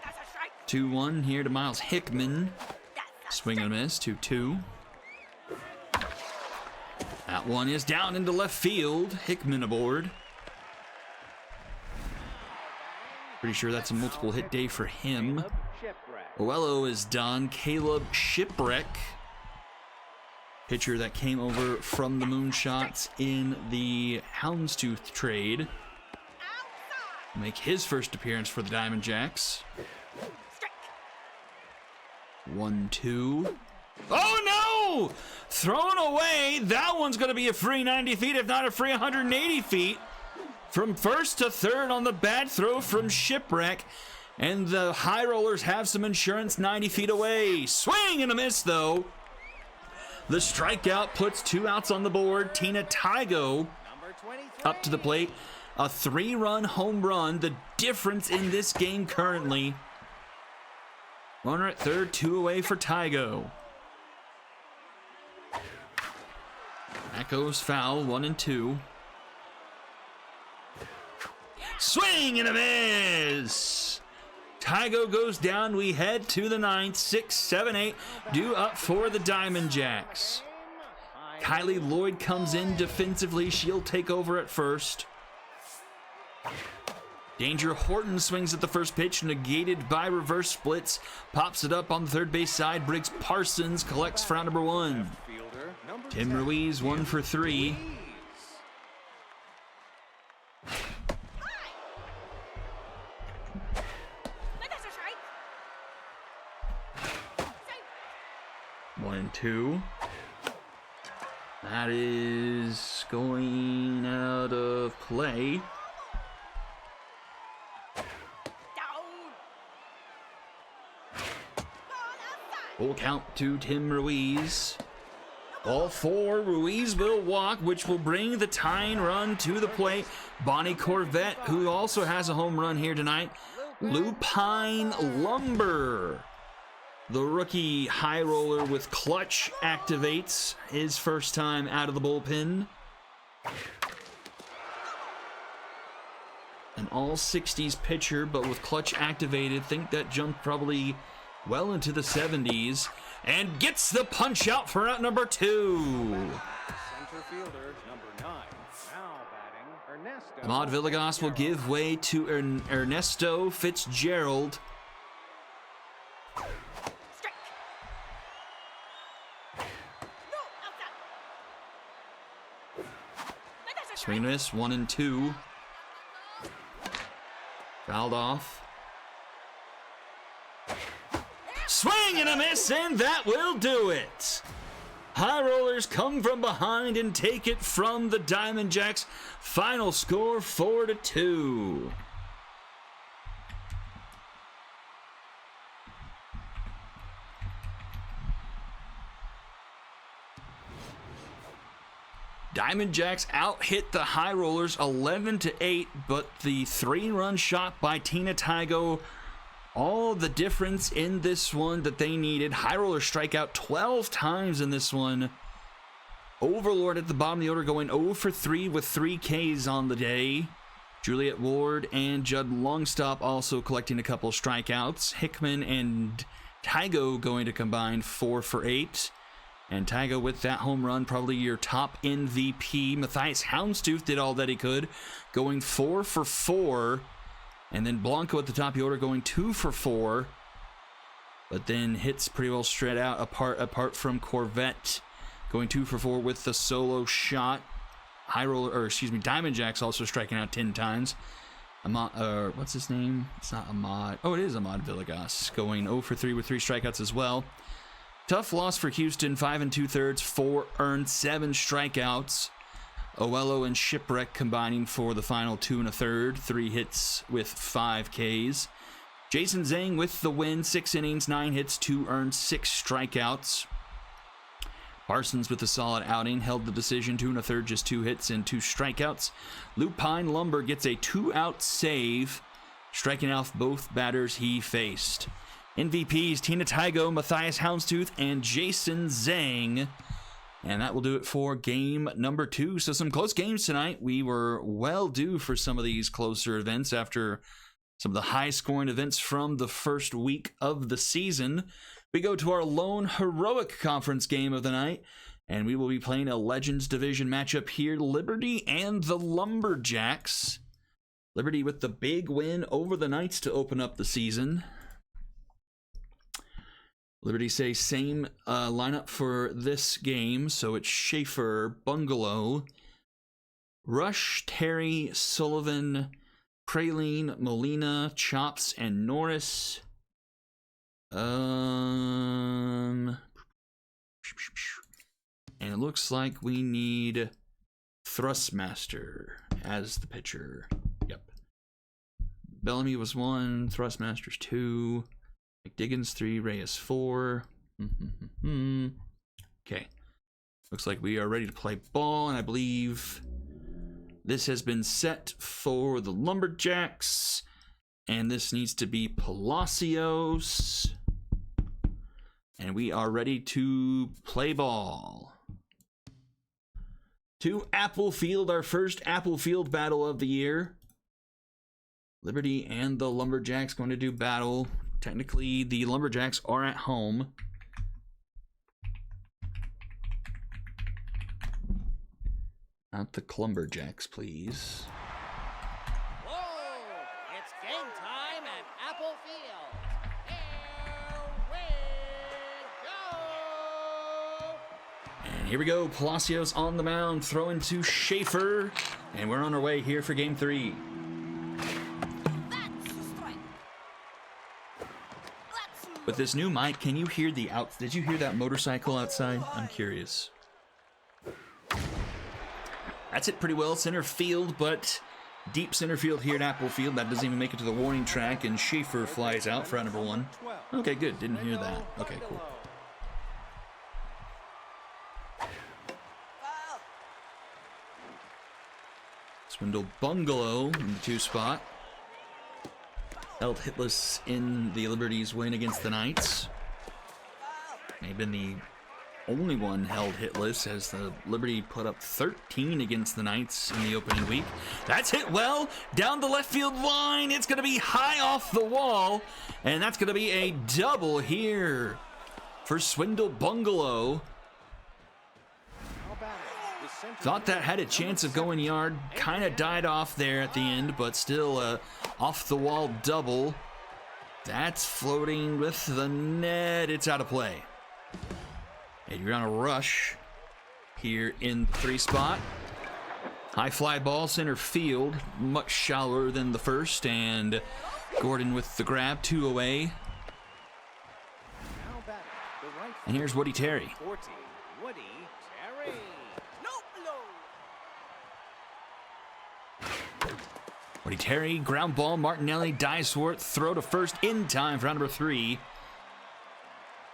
That's a strike. 2-1 here to Miles Hickman. That's a Swing and a miss, 2-2. That one is down into left field. Hickman aboard. Pretty sure that's a multiple hit day for him. Caleb Shipwreck. Oello is done. Caleb Shipwreck, pitcher that came over from the Moonshots in the Houndstooth trade, outside. make his first appearance for the Diamond Jacks. Strike. 1-2. Oh no! Thrown away. That one's going to be a free 90 feet, if not a free 180 feet. From first to third on the bad throw from Shipwreck. And the High Rollers have some insurance 90 feet away. Swing and a miss, though. The strikeout puts 2 outs on the board. Tina Tygo Number 23. up to the plate. A 3-run home run. The difference in this game currently. Runner at third, 2 away for Tygo. That goes foul, 1-2. Swing and a miss! Tygo goes down. We head to the 9th. 6, 7, 8 due up for the Diamond Jacks. Kylie Lloyd comes in defensively. She'll take over at first. Danger Horton swings at the first pitch, negated by reverse splits. Pops it up on the third base side. Briggs Parsons collects for out number 1. Fielder, number Tim 10, Ruiz 1 for 3. Ruiz. That's a strike. Strike. 1-2. That is going out of play. Down. Ball outside. Full count to Tim Ruiz. Ball 4. Ruiz will walk, which will bring the tying run to the plate. Bonnie Corvette, who also has a home run here tonight. Lupine Lumber. The rookie High Roller with clutch activates his first time out of the bullpen. An all-60s pitcher, but with clutch activated. Think that jumped probably well into the 70s. And gets the punch out for out number 2. Center fielder, number 9. Now batting, Ernesto. Ahmad Villegas will give way to Ernesto Fitzgerald. Strike. No, outside. That's a Swing and miss, 1-2. Fouled off. Swing and a miss, and that will do it. High Rollers come from behind and take it from the Diamond Jacks. Final score 4-2. Diamond Jacks out-hit the High Rollers 11-8, but the 3-run shot by Tina Tygo, all the difference in this one that they needed. High Rollers strike out 12 times in this one. Overlord at the bottom of the order going 0 for 3 with 3 Ks on the day. Juliet Ward and Judd Longstop also collecting a couple strikeouts. Hickman and Tygo going to combine 4 for 8. And Tygo with that home run, probably your top MVP. Matthias Houndstooth did all that he could, going 4 for 4. And then Blanco at the top of the order going 2 for 4. But then hits pretty well straight out apart from Corvette, going 2 for 4 with the solo shot. Diamond Jacks also striking out 10 times. What's his name? It's not Ahmad. Oh, it is Ahmad Villegas, going 0 for 3 with 3 strikeouts as well. Tough loss for Houston, 5 2/3, 4 earned, 7 strikeouts. Oello and Shipwreck combining for the final 2 1/3, 3 hits with 5 Ks. Jason Zhang with the win, 6 innings, 9 hits, 2 earned, 6 strikeouts. Parsons with a solid outing, held the decision, 2 1/3, just 2 hits and 2 strikeouts. Lupine Lumber gets a 2-out save, striking out both batters he faced. MVPs, Tina Tygo, Matthias Houndstooth, and Jason Zhang. And that will do it for game number 2. So some close games tonight. We were well due for some of these closer events after some of the high-scoring events from the first week of the season. We go to our lone heroic conference game of the night, and we will be playing a Legends Division matchup here. Liberty and the Lumberjacks. Liberty with the big win over the Knights to open up the season. Liberty say same lineup for this game, so it's Schaefer, Bungalow, Rush, Terry, Sullivan, Praline, Molina, Chops, and Norris. And it looks like we need Thrustmaster as the pitcher. Yep. Bellamy was 1, Thrustmaster's 2. McDiggins 3, Reyes 4. Okay. Looks like we are ready to play ball, and I believe this has been set for the Lumberjacks. And this needs to be Palacios. And we are ready to play ball. To Apple Field, our first Apple Field battle of the year. Liberty and the Lumberjacks going to do battle. Technically, the Lumberjacks are at home. Not the Clumberjacks, please. Whoa! It's game time at Apple Field. Here we go! And here we go. Palacios on the mound, throwing to Schaefer. And we're on our way here for game 3. With this new mic, can you hear the did you hear that motorcycle outside? I'm curious. That's it pretty well. Center field, but deep center field here at Apple Field. That doesn't even make it to the warning track, and Schaefer flies out for out number 1. Okay, good. Didn't hear that. Okay, cool. Swindle Bungalow in the 2 spot. Held hitless in the Liberty's win against the Knights. May have been the only one held hitless, as the Liberty put up 13 against the Knights in the opening week. That's hit well down the left field line. It's going to be high off the wall, and that's going to be a double here for Swindle Bungalow. Thought that had a chance of going yard. Kind of died off there at the end, but still a off-the-wall double. That's floating with the net. It's out of play. And you're on a rush here in 3 spot. High fly ball, center field. Much shallower than the first. And Gordon with the grab, 2 away. And here's Woody Terry. Woody Terry. Woody Terry, ground ball, Martinelli, Dysworth, throw to first in time for round number 3.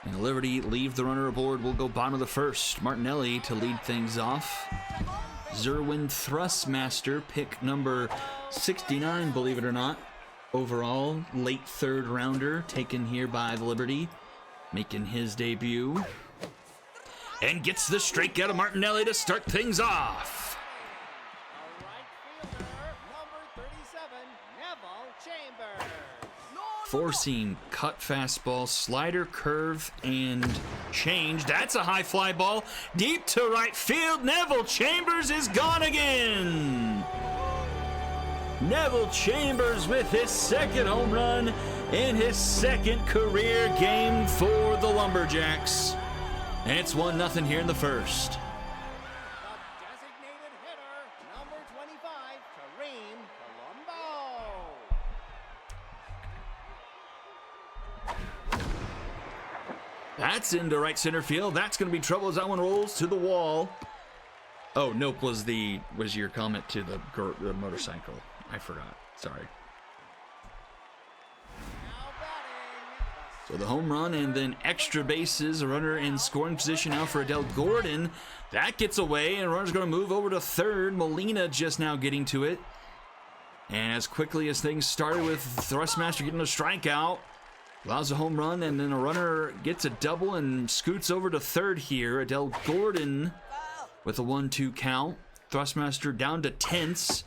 And Liberty leave the runner aboard. We'll go bottom of the first. Martinelli to lead things off. Zerwin Thrustmaster, pick number 69, believe it or not. Overall, late third rounder, taken here by the Liberty, making his debut. And gets the strikeout of Martinelli to start things off. A right fielder, number 37, Neville Chambers. Forcing cut fastball, slider, curve, and change. That's a high fly ball. Deep to right field. Neville Chambers is gone again. Neville Chambers with his second home run in his second career game for the Lumberjacks. And it's 1-0 here in the first. The designated hitter, number 25, Kareem Colombo. That's into right center field. That's going to be trouble as that one rolls to the wall. Oh, nope was your comment to the motorcycle. I forgot. Sorry. Now batting, So the home run and then extra bases, a runner in scoring position now for Adele Gordon. That gets away and runner's going to move over to third. Molina just now getting to it. And as quickly as things started with Thrustmaster getting a strikeout, allows a home run and then a runner gets a double and scoots over to third here. Adele Gordon with a 1-2 count. Thrustmaster down to tense.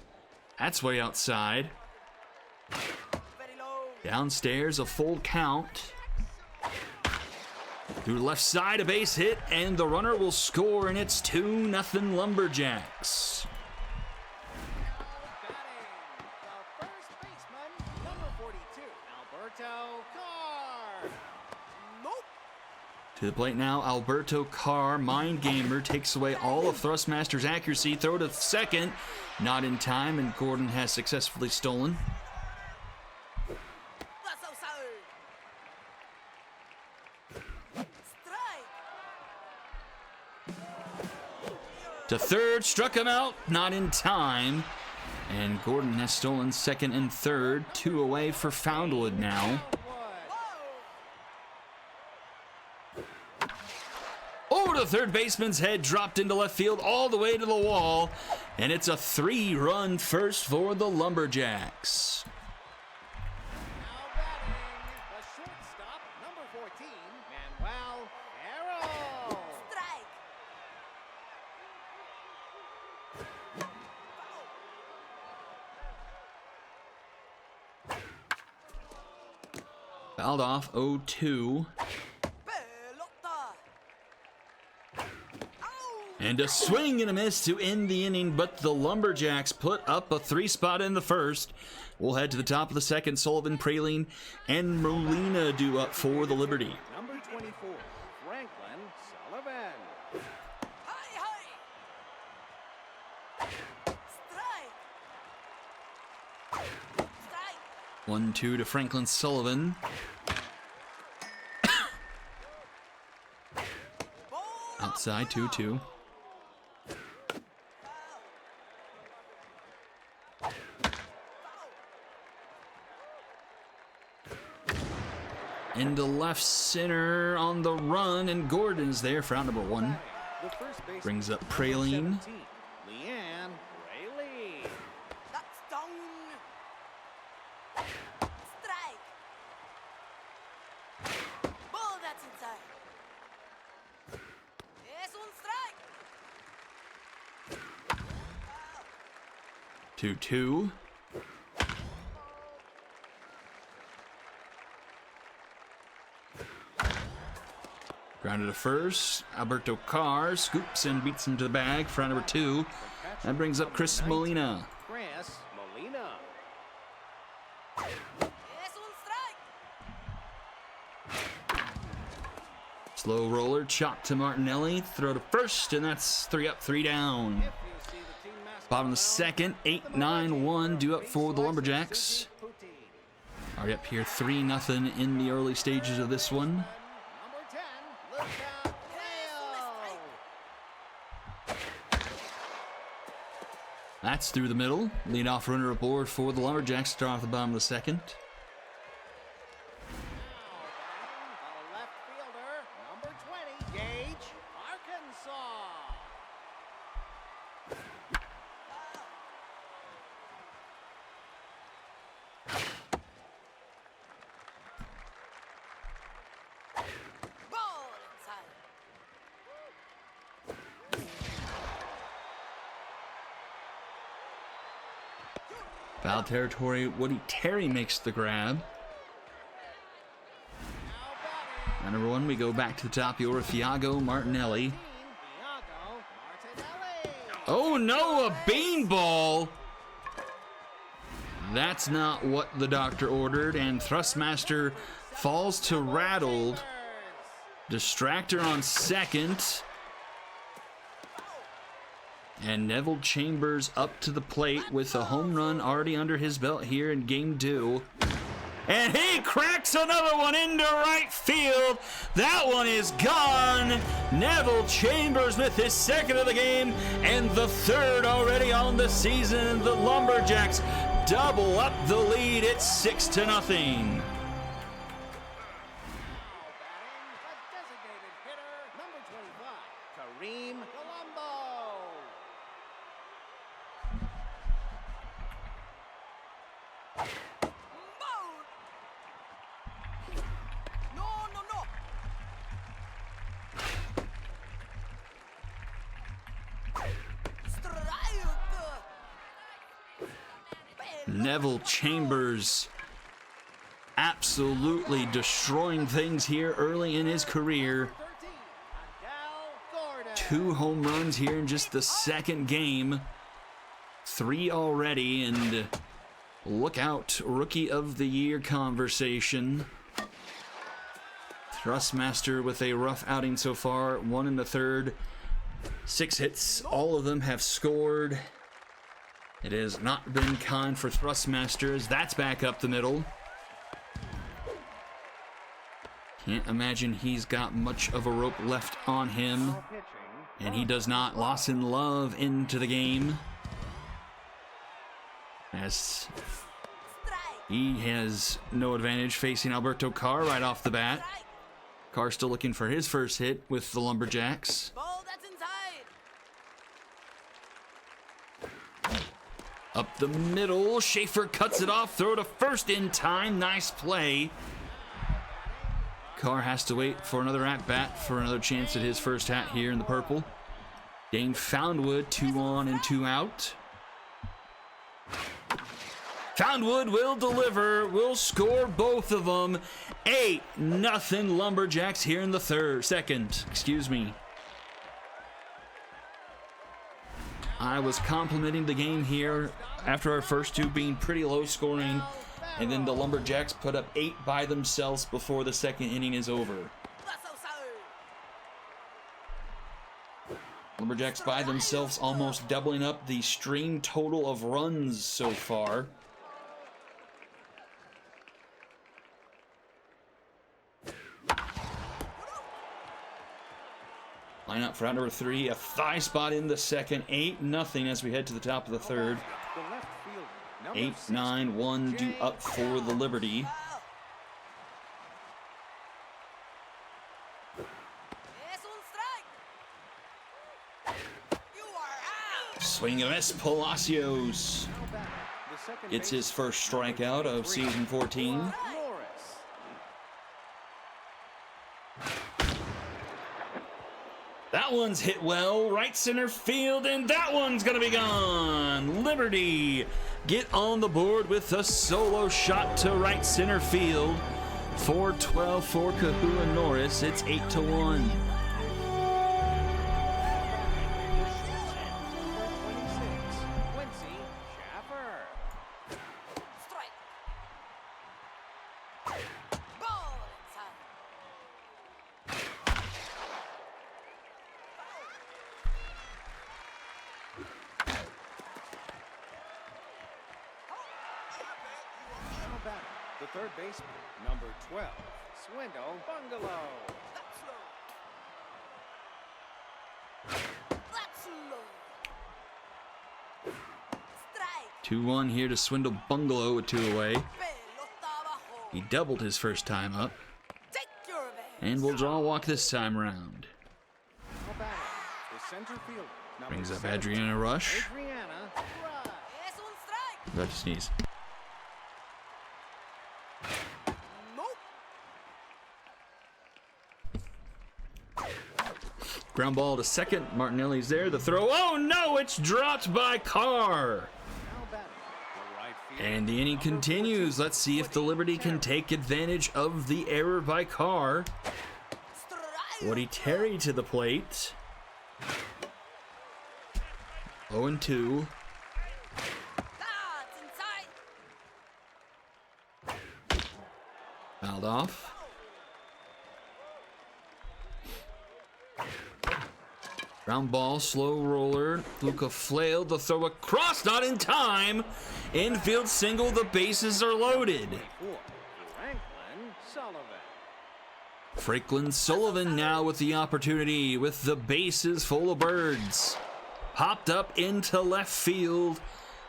That's way outside. Downstairs, a full count. Through the left side, a base hit, and the runner will score, and it's 2-0 Lumberjacks. batting, the first baseman, number 42, Alberto Carr. To the plate now, Alberto Carr, mind gamer, takes away all of Thrustmaster's accuracy. Throw to second, not in time, and Gordon has successfully stolen. To third, struck him out, not in time. And Gordon has stolen second and third, 2 away for Foundwood now. Over to third baseman's head, dropped into left field all the way to the wall. And it's a 3-run first for the Lumberjacks. Now batting, the shortstop, number 14, Manuel Farrell. Fouled off, 0-2. And a swing and a miss to end the inning, but the Lumberjacks put up a 3-spot in the first. We'll head to the top of the second. Sullivan, Praline, and Molina do up for the Liberty. Number 24, Franklin Sullivan. 1-2 to Franklin Sullivan. Outside, 2-2. Into left center on the run, and Gordon's there for out number 1. The first baseman, Brings up number Praline. 17, Leanne Rayleigh. Ball that's inside. Es un strike. 2-2. Grounded to first. Alberto Carr scoops and beats him to the bag for out number 2. That brings up Chris Molina. Chris Molina. Es un strike. Slow roller, chop to Martinelli, throw to first, and that's 3 up, 3 down. If you see the team mascot Bottom of the second, 8-9-1, due up for the Lumberjacks. Already up here, 3-0 in the early stages of this one. number 10, Luca Leo. That's through the middle. Leadoff runner aboard for the Lumberjacks, start off the bottom of the second. The left fielder, number 20, Gage Arkansas. Foul territory. Woody Terry makes the grab. At number 1, we go back to the top. Your Thiago Martinelli. Thiago Martinelli. Oh no, a beanball! That's not what the doctor ordered, and Thrustmaster falls to Rattled. Distractor on second. And Neville Chambers up to the plate with a home run already under his belt here in game 2. And he cracks another one into right field. That one is gone. Neville Chambers with his second of the game and the third already on the season. The Lumberjacks double up the lead. It's 6-0. Now batting, the designated hitter, number 25, Kareem Colombo. No, no, no. Strike. Neville Chambers absolutely destroying things here early in his career. 13, Adele Gordon. 2 home runs here in just the second game. 3 already, and look out, Rookie of the Year conversation. Thrustmaster with a rough outing so far, 1 in the third. 6 hits, all of them have scored. It has not been kind for Thrustmaster as that's back up the middle. Can't imagine he's got much of a rope left on him. Pitching. And he does not. Lawson Love into the game. As Strike. he has no advantage facing Alberto Carr right off the bat. Strike. Carr still looking for his first hit with the Lumberjacks. Ball that's inside. Up the middle, Schaefer cuts it off, throw to first in time, nice play. Carr has to wait for another at-bat for another chance at his first hat here in the purple. Dane Foundwood, 2 on and 2 out. Foundwood will deliver, will score both of them. 8-0 Lumberjacks here in the second. I was complimenting the game here after our first 2 being pretty low scoring, and then the Lumberjacks put up 8 by themselves before the second inning is over. That's outside. Lumberjacks by themselves almost doubling up the stream total of runs so far. Line up for out number 3, a thigh spot in the second, 8-0 as we head to the top of the third. The left fielder, number 8-9-1 due up for the Liberty. Es un strike. You are out. Swing and miss, Palacios gets his first strikeout of season 14. Norris. That one's hit well, right center field, and that one's gonna be gone. Liberty get on the board with a solo shot to right center field. 4-12 for Kahua Norris. It's 8-1. 26, Quincy Schaffer. Strike. Ball inside. Now batting, the third baseman, number 12, Swindle Bungalow. That's low. That's low. Strike. 2-1 here to Swindle Bungalow with 2 away. Pelota abajo. He doubled his first time up, Take your revenge. and will draw a walk this time around. Now batting, the center fielder, number Brings up 17, Adriana Rush. Adriana Rush. Es un strike. About to sneeze. Nope. Ground ball to second. Martinelli's there. The throw. Oh no! It's dropped by Carr. Now batting, And the inning continues. Let's see if the Liberty can take advantage of the error by Carr. Woody Terry to the plate. 0-2. That's inside. Fouled off. Ground ball, slow roller. Luca flailed the throw across, not in time. Infield single, the bases are loaded. Franklin Sullivan. Franklin Sullivan now with the opportunity with the bases full of birds. Popped up into left field.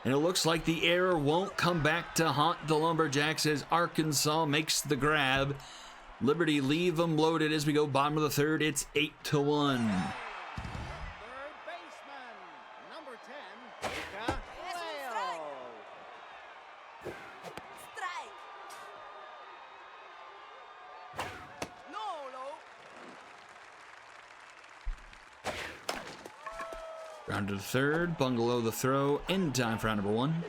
And it looks like the error won't come back to haunt the Lumberjacks as Arkansas makes the grab. Liberty leave them loaded as we go bottom of the third. It's 8-1. Third baseman, number 10, Luca Flail. Strike. No, no. Round to the third. Bungalow the throw. In time for round number 1. Left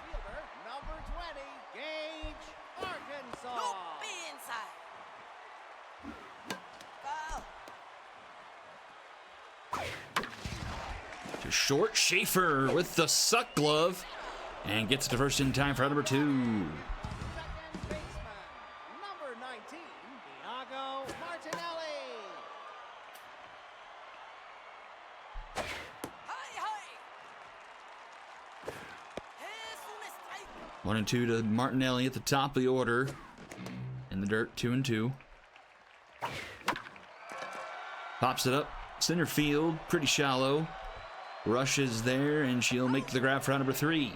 fielder, number 20, Gage, Arkansas. No, be inside. Foul. To short, Schaefer with the suck glove. And gets to first in time for round number 2. Second baseman, number 19, Iago Martinelli. Hi, hi. Es un strike. 1-2 to Martinelli at the top of the order. In the dirt, 2-2. Pops it up. Center field, pretty shallow. Rushes there, and she'll make the grab for round number 3.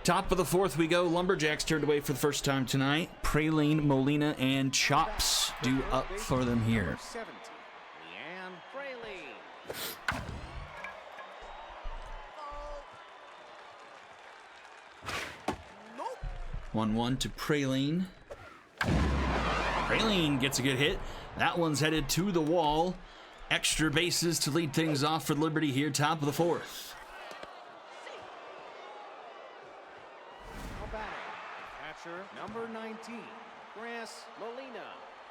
Top of the fourth we go. Lumberjacks turned away for the first time tonight. Praline, Molina, and Chops due up for them here. Number 70, Leanne Fraley. Nope. 1-1 to Praline. Praline gets a good hit. That one's headed to the wall. Extra bases to lead things off for Liberty here, top of the fourth. Now batting, catcher number 19, Chris Molina.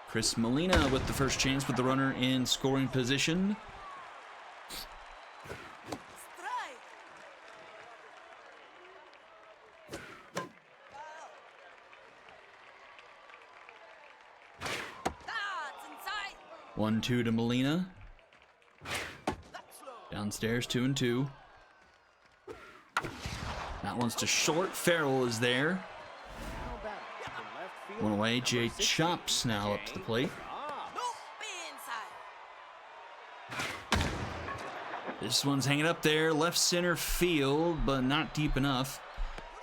Chris Molina with the first chance with the runner in scoring position. Strike. That's inside. 1-2 to Molina. That's low. Downstairs, 2-2. That one's to short. Farrell is there. Now batting, in left field, One away. number Jay 60, Chops now up to the plate. Chops. Nope. Be inside. This one's hanging up there. Left center field, but not deep enough.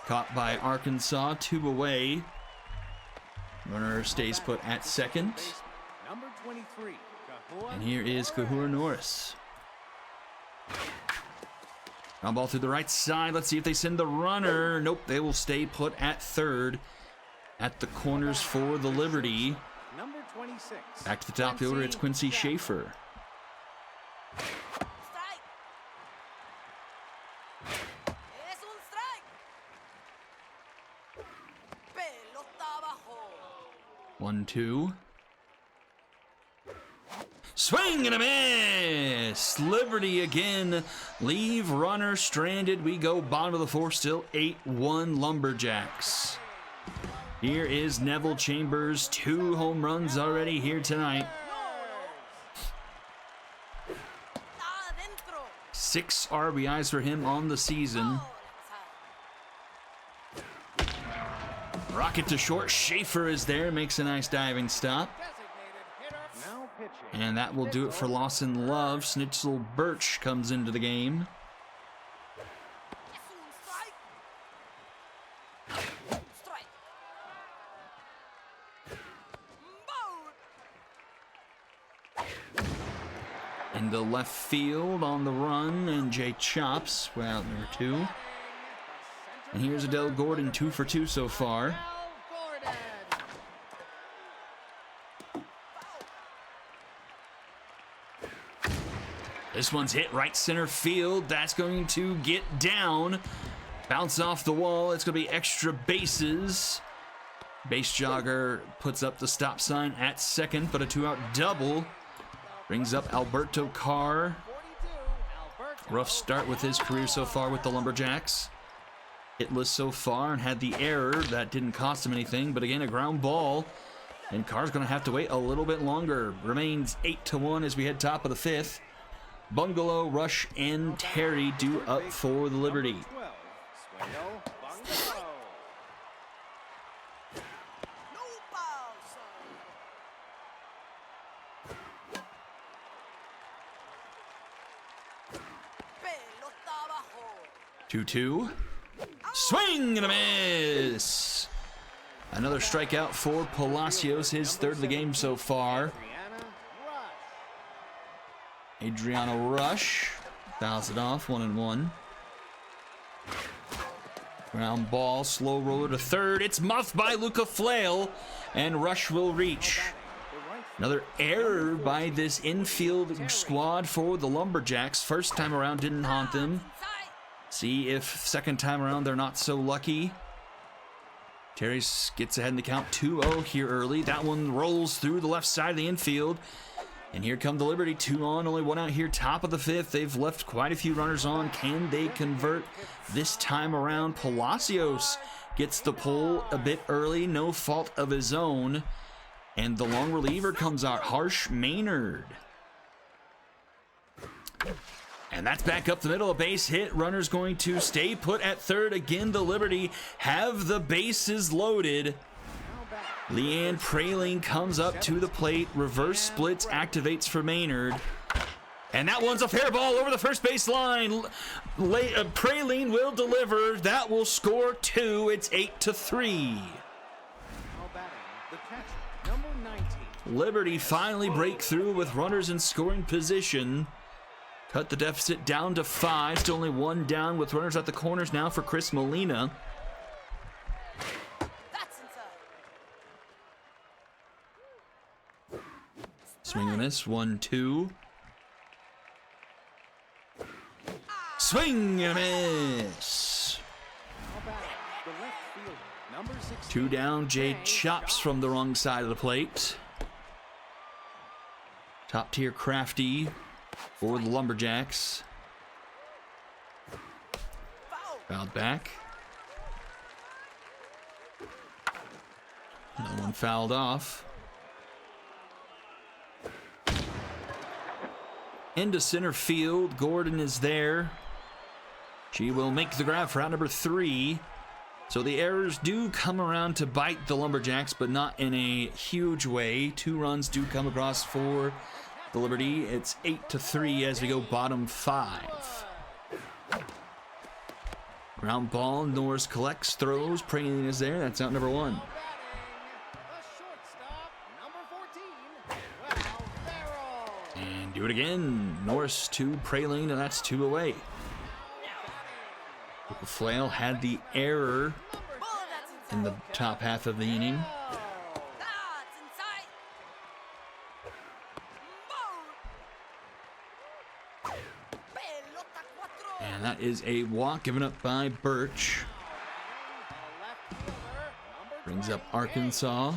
Caught by Arkansas. 2 away. Runner stays put at second. Number 23, Kahua And here is Kahura Norris. Ground ball through the right side. Let's see if they send the runner. Nope, they will stay put at third. At the corners for the Liberty. Number 26. Back to the top fielder, it's Quincy Schaefer. Strike. Es un strike. Pelota abajo. 1-2. Swing and a miss! Liberty again. Leave runner stranded. We go bottom of the fourth, still 8-1 Lumberjacks. Here is Neville Chambers. 2 home runs already here tonight. Adentro. 6 RBIs for him on the season. Foul. Inside. Rocket to short. Schaefer is there. Makes a nice diving stop. Designated hitter, Now pitching. And that will do it for Lawson Love. Schnitzel Birch comes into the game. Es un strike. Strike. Bold. Into left field on the run, and Jay Chops, well, number 2. And here's Adele Gordon, 2 for 2 so far. Al Gordon. This one's hit right center field. That's going to get down. Bounce off the wall. It's going to be extra bases. Base jogger puts up the stop sign at second, but a 2-out double brings up Alberto Carr. Rough start with his career so far with the Lumberjacks. Hitless so far and had the error. That didn't cost him anything, but again, a ground ball. And Carr's going to have to wait a little bit longer. Remains 8-1 as we head top of the fifth. Bungalow, Rush, and Terry due up for the Liberty. No pausa. 2-2. Swing and a miss. Another strikeout for Palacios, his third of the game so far. Adriana Rush fouls it off, 1-1. Ground ball, slow roller to third. It's muffed by Luca Flail, and Rush will reach. Another error by this infield squad for the Lumberjacks. First time around didn't haunt them. See if second time around they're not so lucky. Terry gets ahead in the count, 2-0 here early. That one rolls through the left side of the infield. And here come the Liberty, 2 on, only 1 out here, top of the fifth. They've left quite a few runners on. Can they convert this time around? Palacios gets the pull a bit early, no fault of his own. And the long reliever comes out, Harsh Maynard. And that's back up the middle, a base hit. Runner's going to stay put at third. Again, the Liberty have the bases loaded. Leanne Praline comes up to the plate. Reverse splits, activates for Maynard. And that one's a fair ball over the first base line. Praline will deliver. That will score 2. It's 8-3. Liberty finally break through with runners in scoring position. Cut the deficit down to 5. Still only 1 down with runners at the corners now for Chris Molina. Swing and miss, 1-2. Swing and a miss. 2 down, Jade chops from the wrong side of the plate. Top tier crafty for the Lumberjacks. Fouled back. Another one fouled off. Into center field. Gordon is there. She will make the grab for out number 3. So the errors do come around to bite the Lumberjacks, but not in a huge way. 2 runs do come across for the Liberty. It's 8-3 as we go bottom 5. Ground ball. Norris collects, throws. Praline is there. That's out number 1. And do it again. Norris to Praline, and that's 2 away. Flail had the error in the top half of the inning. And that is a walk given up by Birch. Brings up Arkansas.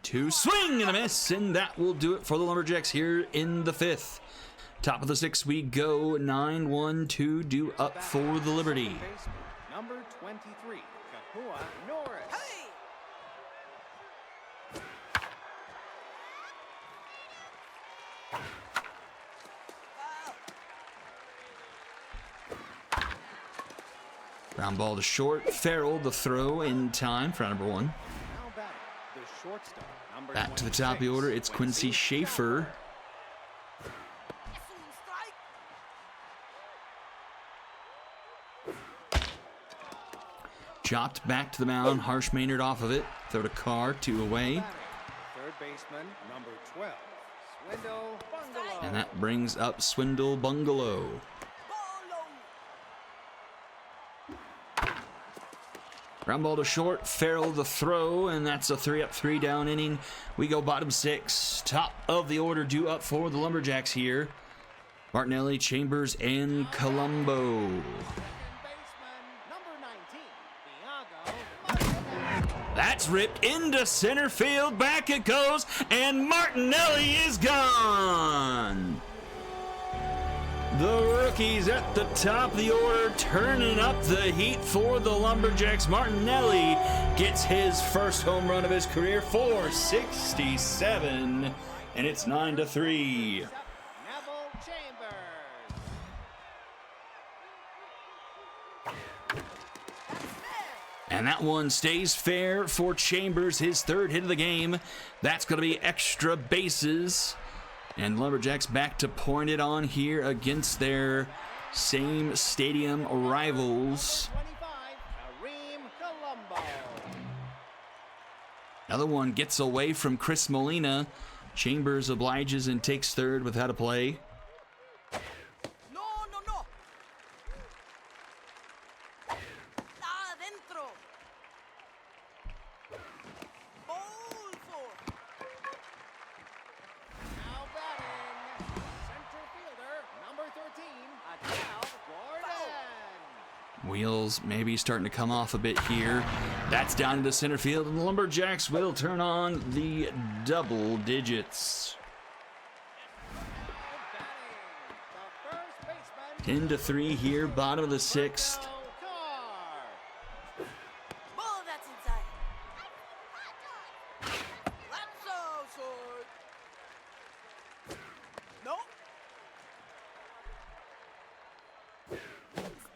Two swing and a miss, and that will do it for the Lumberjacks here in the 5th. Top of the 6th, we go 9-1-2 due up for the Liberty. Number 23, Kahua Norris. Ground ball to short. Farrell the throw in time for number 1. Back to the top of the order, it's Quincy Schaefer. Chopped back to the mound, Harsh Maynard off of it. Throw to Carr, 2 away. Third baseman, number 12, Swindle Bungalow. And that brings up Swindle Bungalow. Ground ball to short, Farrell the throw, and that's a 3-up, 3-down inning. We go bottom 6. Top of the order due up for the Lumberjacks here. Martinelli, Chambers, and Colombo. Second baseman, number 19, Thiago. That's ripped into center field. Back it goes, and Martinelli is gone. The rookies at the top of the order turning up the heat for the Lumberjacks. Martinelli gets his first home run of his career for 67, and it's 9-3. Neville Chambers. And that one stays fair for Chambers, his third hit of the game. That's going to be extra bases. And Lumberjacks back to point it on here against their same stadium rivals. 25, Kareem Colombo. Another one gets away from Chris Molina. Chambers obliges and takes third without a play. No, no, no. Adentro. Ball 4. Now batting, center fielder, number 13, Adele Gordon. Wheels maybe starting to come off a bit here. That's down into center field, and the Lumberjacks will turn on the double digits. Now batting, the first baseman, 10-3 here, bottom of the 6th. Carr. Ball that's inside. That's outside. No.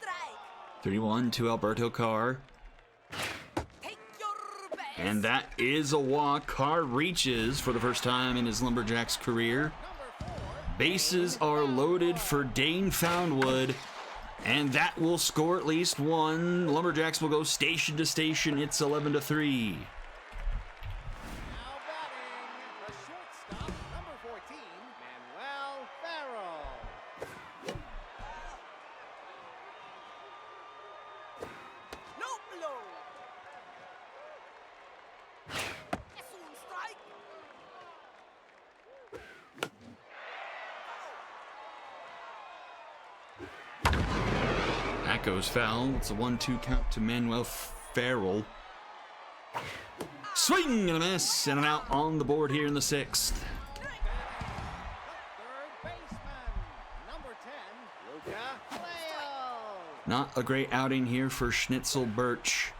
Strike. 3-1 to Alberto Carr. Take your best. And that is a walk. Carr reaches for the first time in his Lumberjacks career. Bases are loaded for Dane Foundwood, and that will score at least one. Lumberjacks will go station to station. It's 11-3. Now batting, the shortstop, number 14, Manuel Farrell. No blow. Es un strike. That goes foul. It's a 1-2 count to Manuel Farrell. Swing and a miss, and an out on the board here in the 6th. Third baseman, number 10, Luca Leo. Not a great outing here for Schnitzel Birch.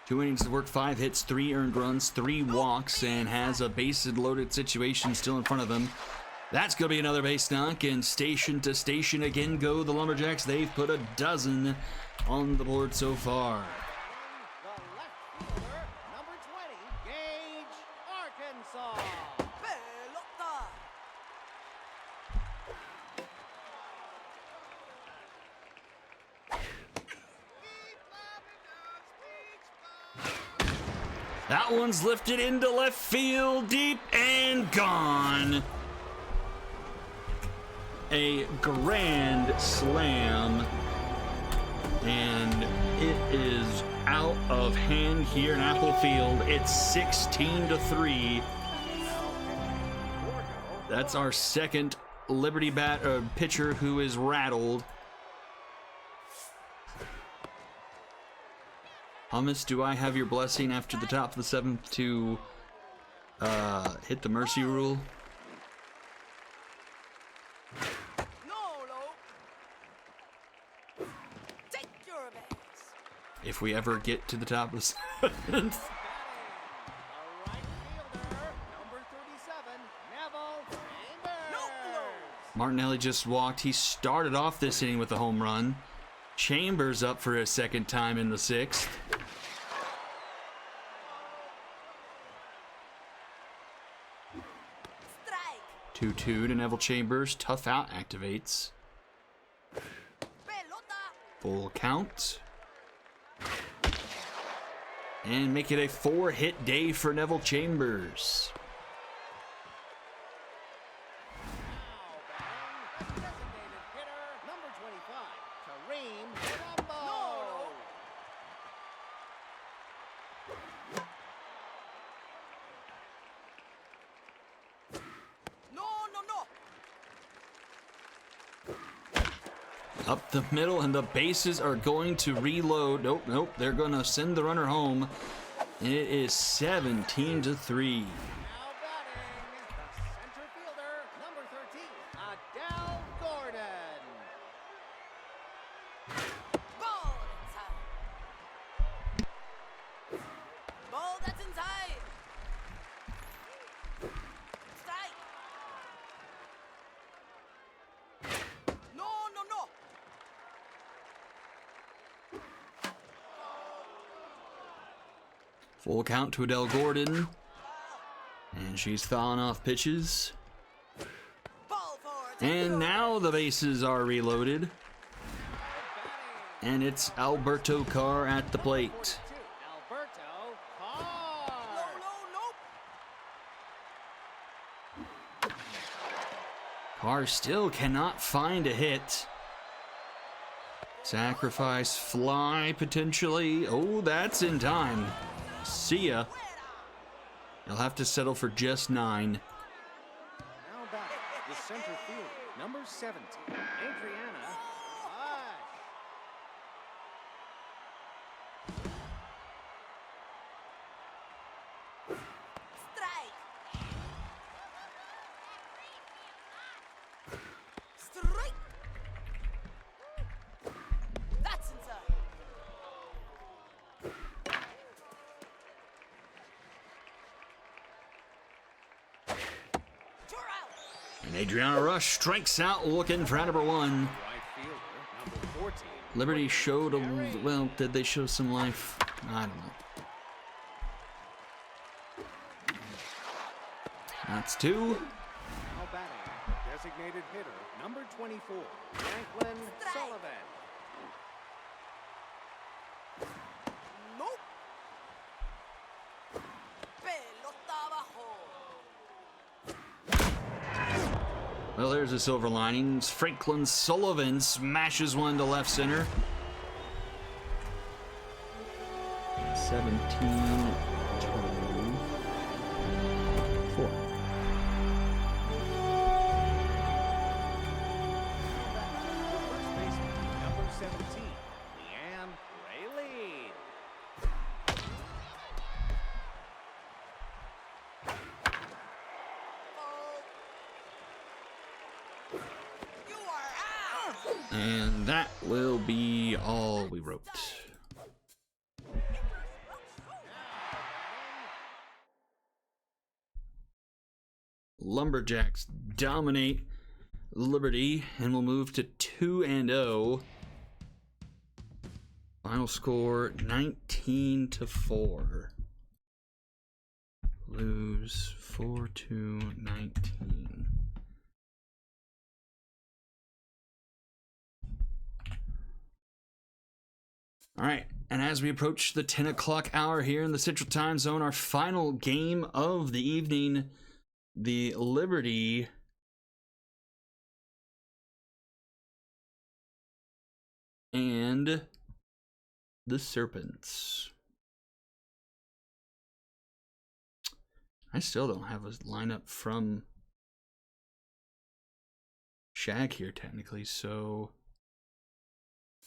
2 innings to work, 5 hits, 3 earned runs, 3 walks, and has a bases loaded situation still in front of him. That's going to be another base knock, and station to station again go the Lumberjacks. They've put a dozen on the board so far. The left fielder, number 20, Gage, Arkansas. Pelota. That one's lifted into left field, deep and gone. A grand slam, and it is out of hand here in Apple Field. It's 16-3. That's our second Liberty pitcher who is rattled. Hummus, do I have your blessing after the top of the 7th to hit the mercy rule? No low. Take your best. If we ever get to the top of the 7th. The right fielder, number 37, Neville Chambers. No blow. Martinelli just walked. He started off this inning with a home run. Chambers up for a second time in the 6th. Strike. 2-2 to Neville Chambers. Tough out activates. Pelota. Full count. And make it a 4-hit day for Neville Chambers. Now batting, designated hitter, number 25, Kareem Colombo. No. up the middle, and the bases are going to reload. Nope, they're going to send the runner home. It is 17-3. Now batting, the center fielder, number 13, Adele Gordon. Ball inside. Ball that's inside. Strike. No. Full count to Adele Gordon. And she's fouling off pitches. Ball forward. And now the bases are reloaded. And it's Alberto Carr at the plate. Alberto Carr. No. Carr still cannot find a hit. Sacrifice fly potentially. Oh, that's in time. See ya. You'll have to settle for just 9. Now batting, the center fielder, number 17, Adriana Rush. Strike. Strike. That's inside. You're out. And Adriana Rush strikes out looking for number 1. right fielder, number 14. Liberty showed a well, did they show some life? I don't know. That's 2. Now batting, designated hitter, number 24, Franklin Sullivan. Nope. Pelota abajo. Well, there's a silver lining. Franklin Sullivan smashes one to left center. 17-4. The first baseman, number 17, Leanne Raylene. You are out. And that will be all we wrote. Lumberjacks dominate Liberty, and we'll move to 2-0. Final score 19-4. Lose 4-19. All right, and as we approach the 10 o'clock hour here in the Central Time Zone, our final game of the evening, the Liberty and the Serpents. I still don't have a lineup from Shag here technically, so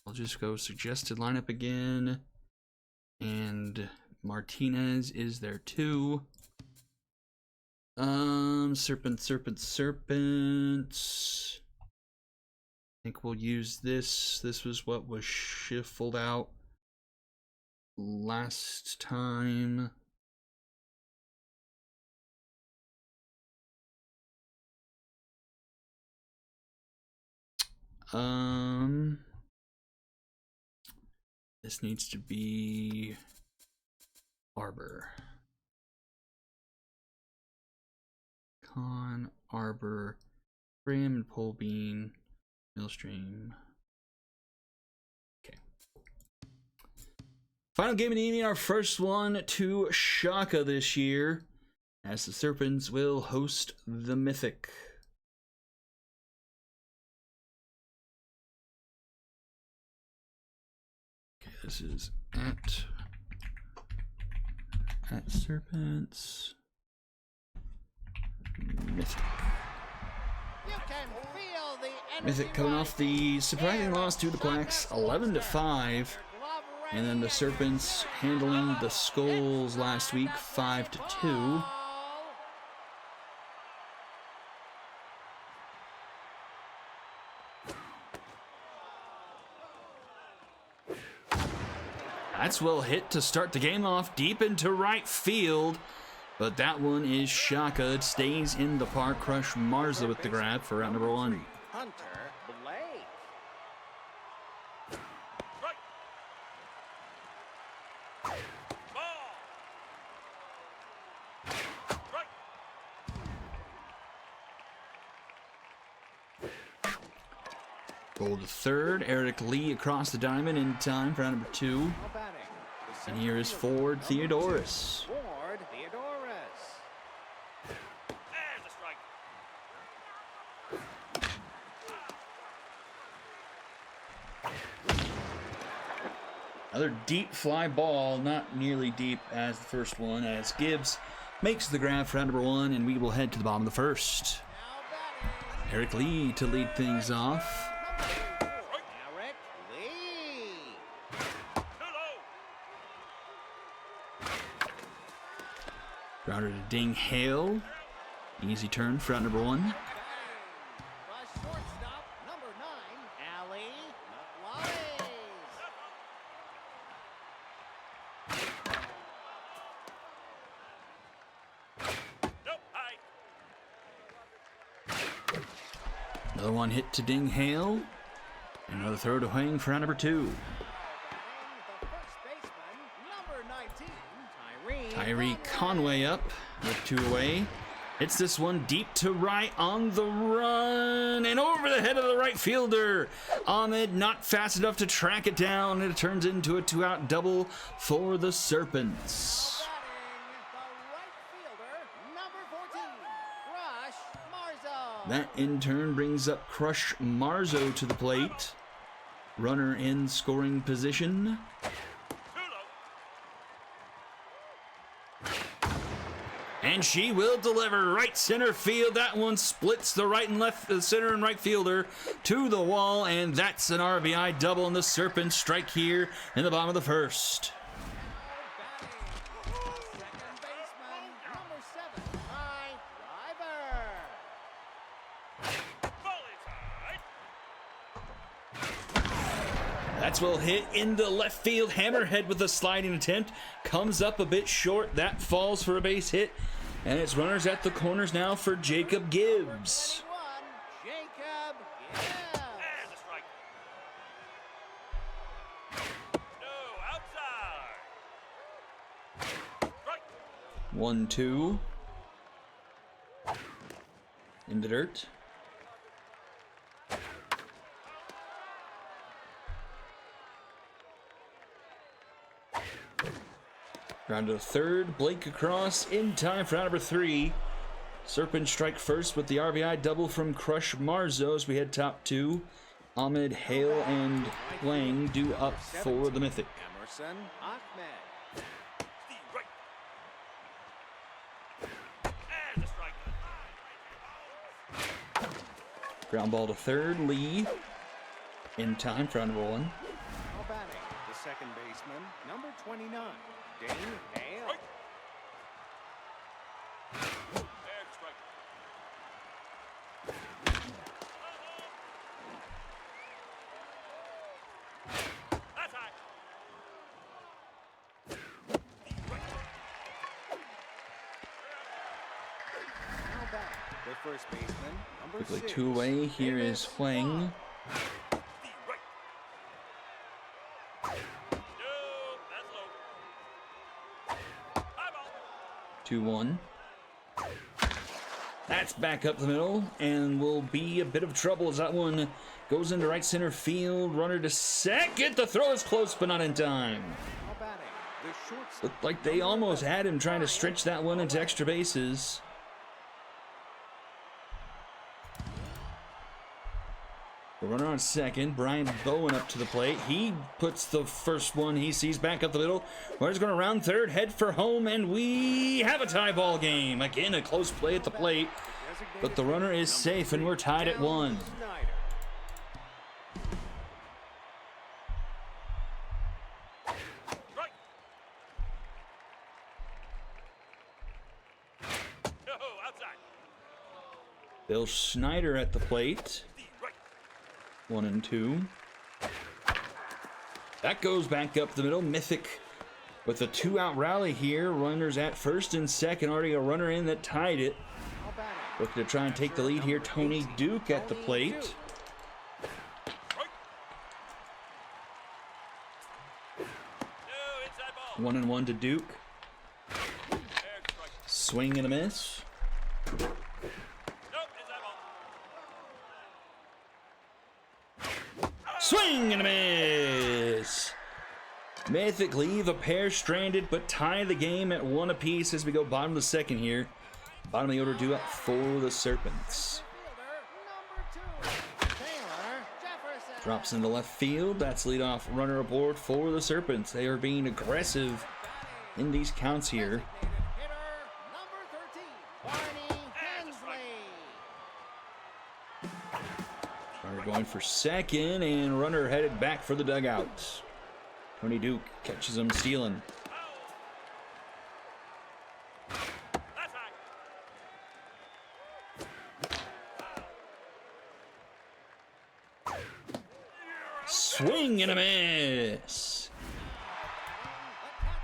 I'll just go suggested lineup again. And Martinez is there too. Serpents. I think we'll use this. This was what was shuffled out last time. This needs to be Arbor. Con, Arbor, Graham and Polbean, Millstream. Okay. Final game of the evening, our first one to Shaka this year, as the Serpents will host the Mythic. Okay, this is at Serpents. Mythic. You can feel the energy Mythic coming off the surprising loss to the Quacks, 11-5. And then the Serpents handling the Skulls last week, 5-2. That's well hit to start the game off deep into right field. But that one is Shaka. It stays in the park. Crush Marza with the grab for round number 1. Hunter Blake. Goal to third. Eric Lee across the diamond in time for round number 2. Now batting, the And here is center fielder, Ford number Theodorus. 2, Ford Theodorus. And a strike. Another deep fly ball, not nearly deep as the first one, as Gibbs makes the grab for round number 1, and we will head to the bottom of the first. Eric Lee to lead things off. Eric Lee. Too low. Grounder to Ding Hale. Easy turn for round number 1. The shortstop, number 9, Ali McLaughlin. Nope. High. Another one hit to Ding Hale. Another throw to Hwang for round number 2. The first baseman, number 19, Tyree Conway up with 2 away. Hits this one deep to right on the run and over the head of the right fielder. Ahmed not fast enough to track it down, and it turns into a 2-out double for the Serpents. the right fielder, number 14, Crush Marzo. That in turn brings up Crush Marzo to the plate. Runner in scoring position. Too low. And she will deliver right center field. That one splits the right and left, the center and right fielder to the wall, and that's an RBI double, and the Serpents strike here in the bottom of the first. Batting, second baseman, number 7, Ty Driver. Ball inside. That's well hit into left field. Hammerhead with a sliding attempt. Comes up a bit short. That falls for a base hit. And it's runners at the corners now for Jacob Gibbs. 21, Jacob Gibbs. And a strike. No. Outside. Strike. 1-2. In the dirt. Round to the third. Blake across in time for round number 3. Serpent strike first with the RBI double from Crush Marzo as we head top 2. Ahmed, Hale, and Hwang do up for the Mythic. Emerson Ahmed. Steve right. And a strike. Ground ball to third. Lee in time for round number 1. Now batting, the second baseman, number 29, Dane Hale. Right. And a strike. 6. Two away. Here is Hwang. No, that's low. High ball. 2-1. That's back up the middle and will be a bit of trouble as that one goes into right center field. Runner to second. The throw is close, but not in time. Looked like they almost had him trying to stretch that one into extra bases. The runner on second, Brian Bowen up to the plate. He puts the first one he sees back up the middle. Runner's going to round third, head for home, and we have a tie ball game. Again, a close play at the plate. but the runner is safe and we're tied at 1. Snyder. Strike. Oh, outside. Bill Schneider at the plate. The right. 1 and 2. That goes back up the middle. Mythic with a 2-out rally here. Runners at first and second. Already a runner in that tied it. Now batting. Looking to try and take the lead here. Tony Duke at the plate. Strike. No, inside ball. 1 and 1 to Duke. Air strike. Swing and a miss. Nope, inside ball. Swing and a miss. Mythic leave a pair stranded, but tie the game at 1 apiece as we go bottom of the second here. Bottom of the order due up for the Serpents. Fielder number 2, Taylor Jefferson. Drops into left field. That's leadoff runner aboard for the Serpents. They are being aggressive in these counts here. Hitter number 13, Barney Hensley. Runner going for second, and runner headed back for the dugout. Tony Duke catches him stealing. That's high. Swing and a miss.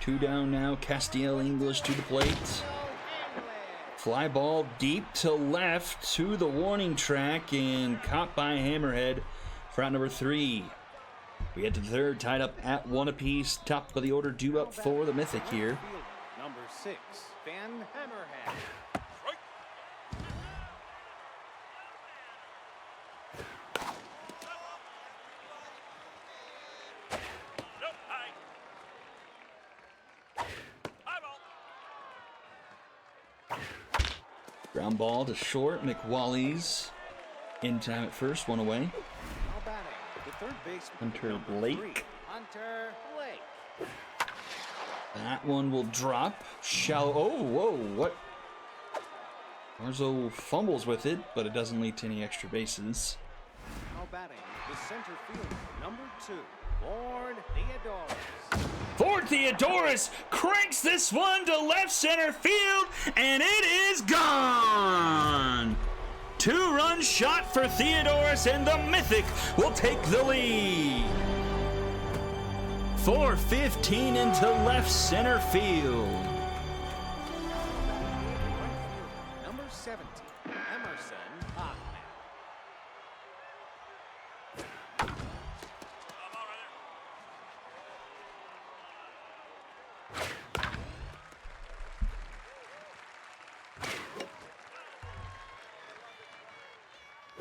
2 down now. Castiel English to the plate. Fly ball deep to left to the warning track and caught by Hammerhead for out number 3. We head to the third, tied up at 1 apiece. Top of the order due up for the Mythic here. Fielder number 6, Ben Hammerhead. Strike. Nope, high. High ball. Ground ball to short. McWally's in time at first, 1 away. Now batting. The third baseman. Hunter number Blake. 3, Hunter Blake. That one will drop. Shallow. Oh, whoa, what? Marzo fumbles with it, but it doesn't lead to any extra bases. Now batting. The center fielder number 2, Ford Theodorus. Ford Theodorus cranks this one to left center field, and it is gone. 2-run shot for Theodorus, and the Mythic will take the lead. 4:15 into left center field. Number 17, Emerson Hoffman. Ball right there.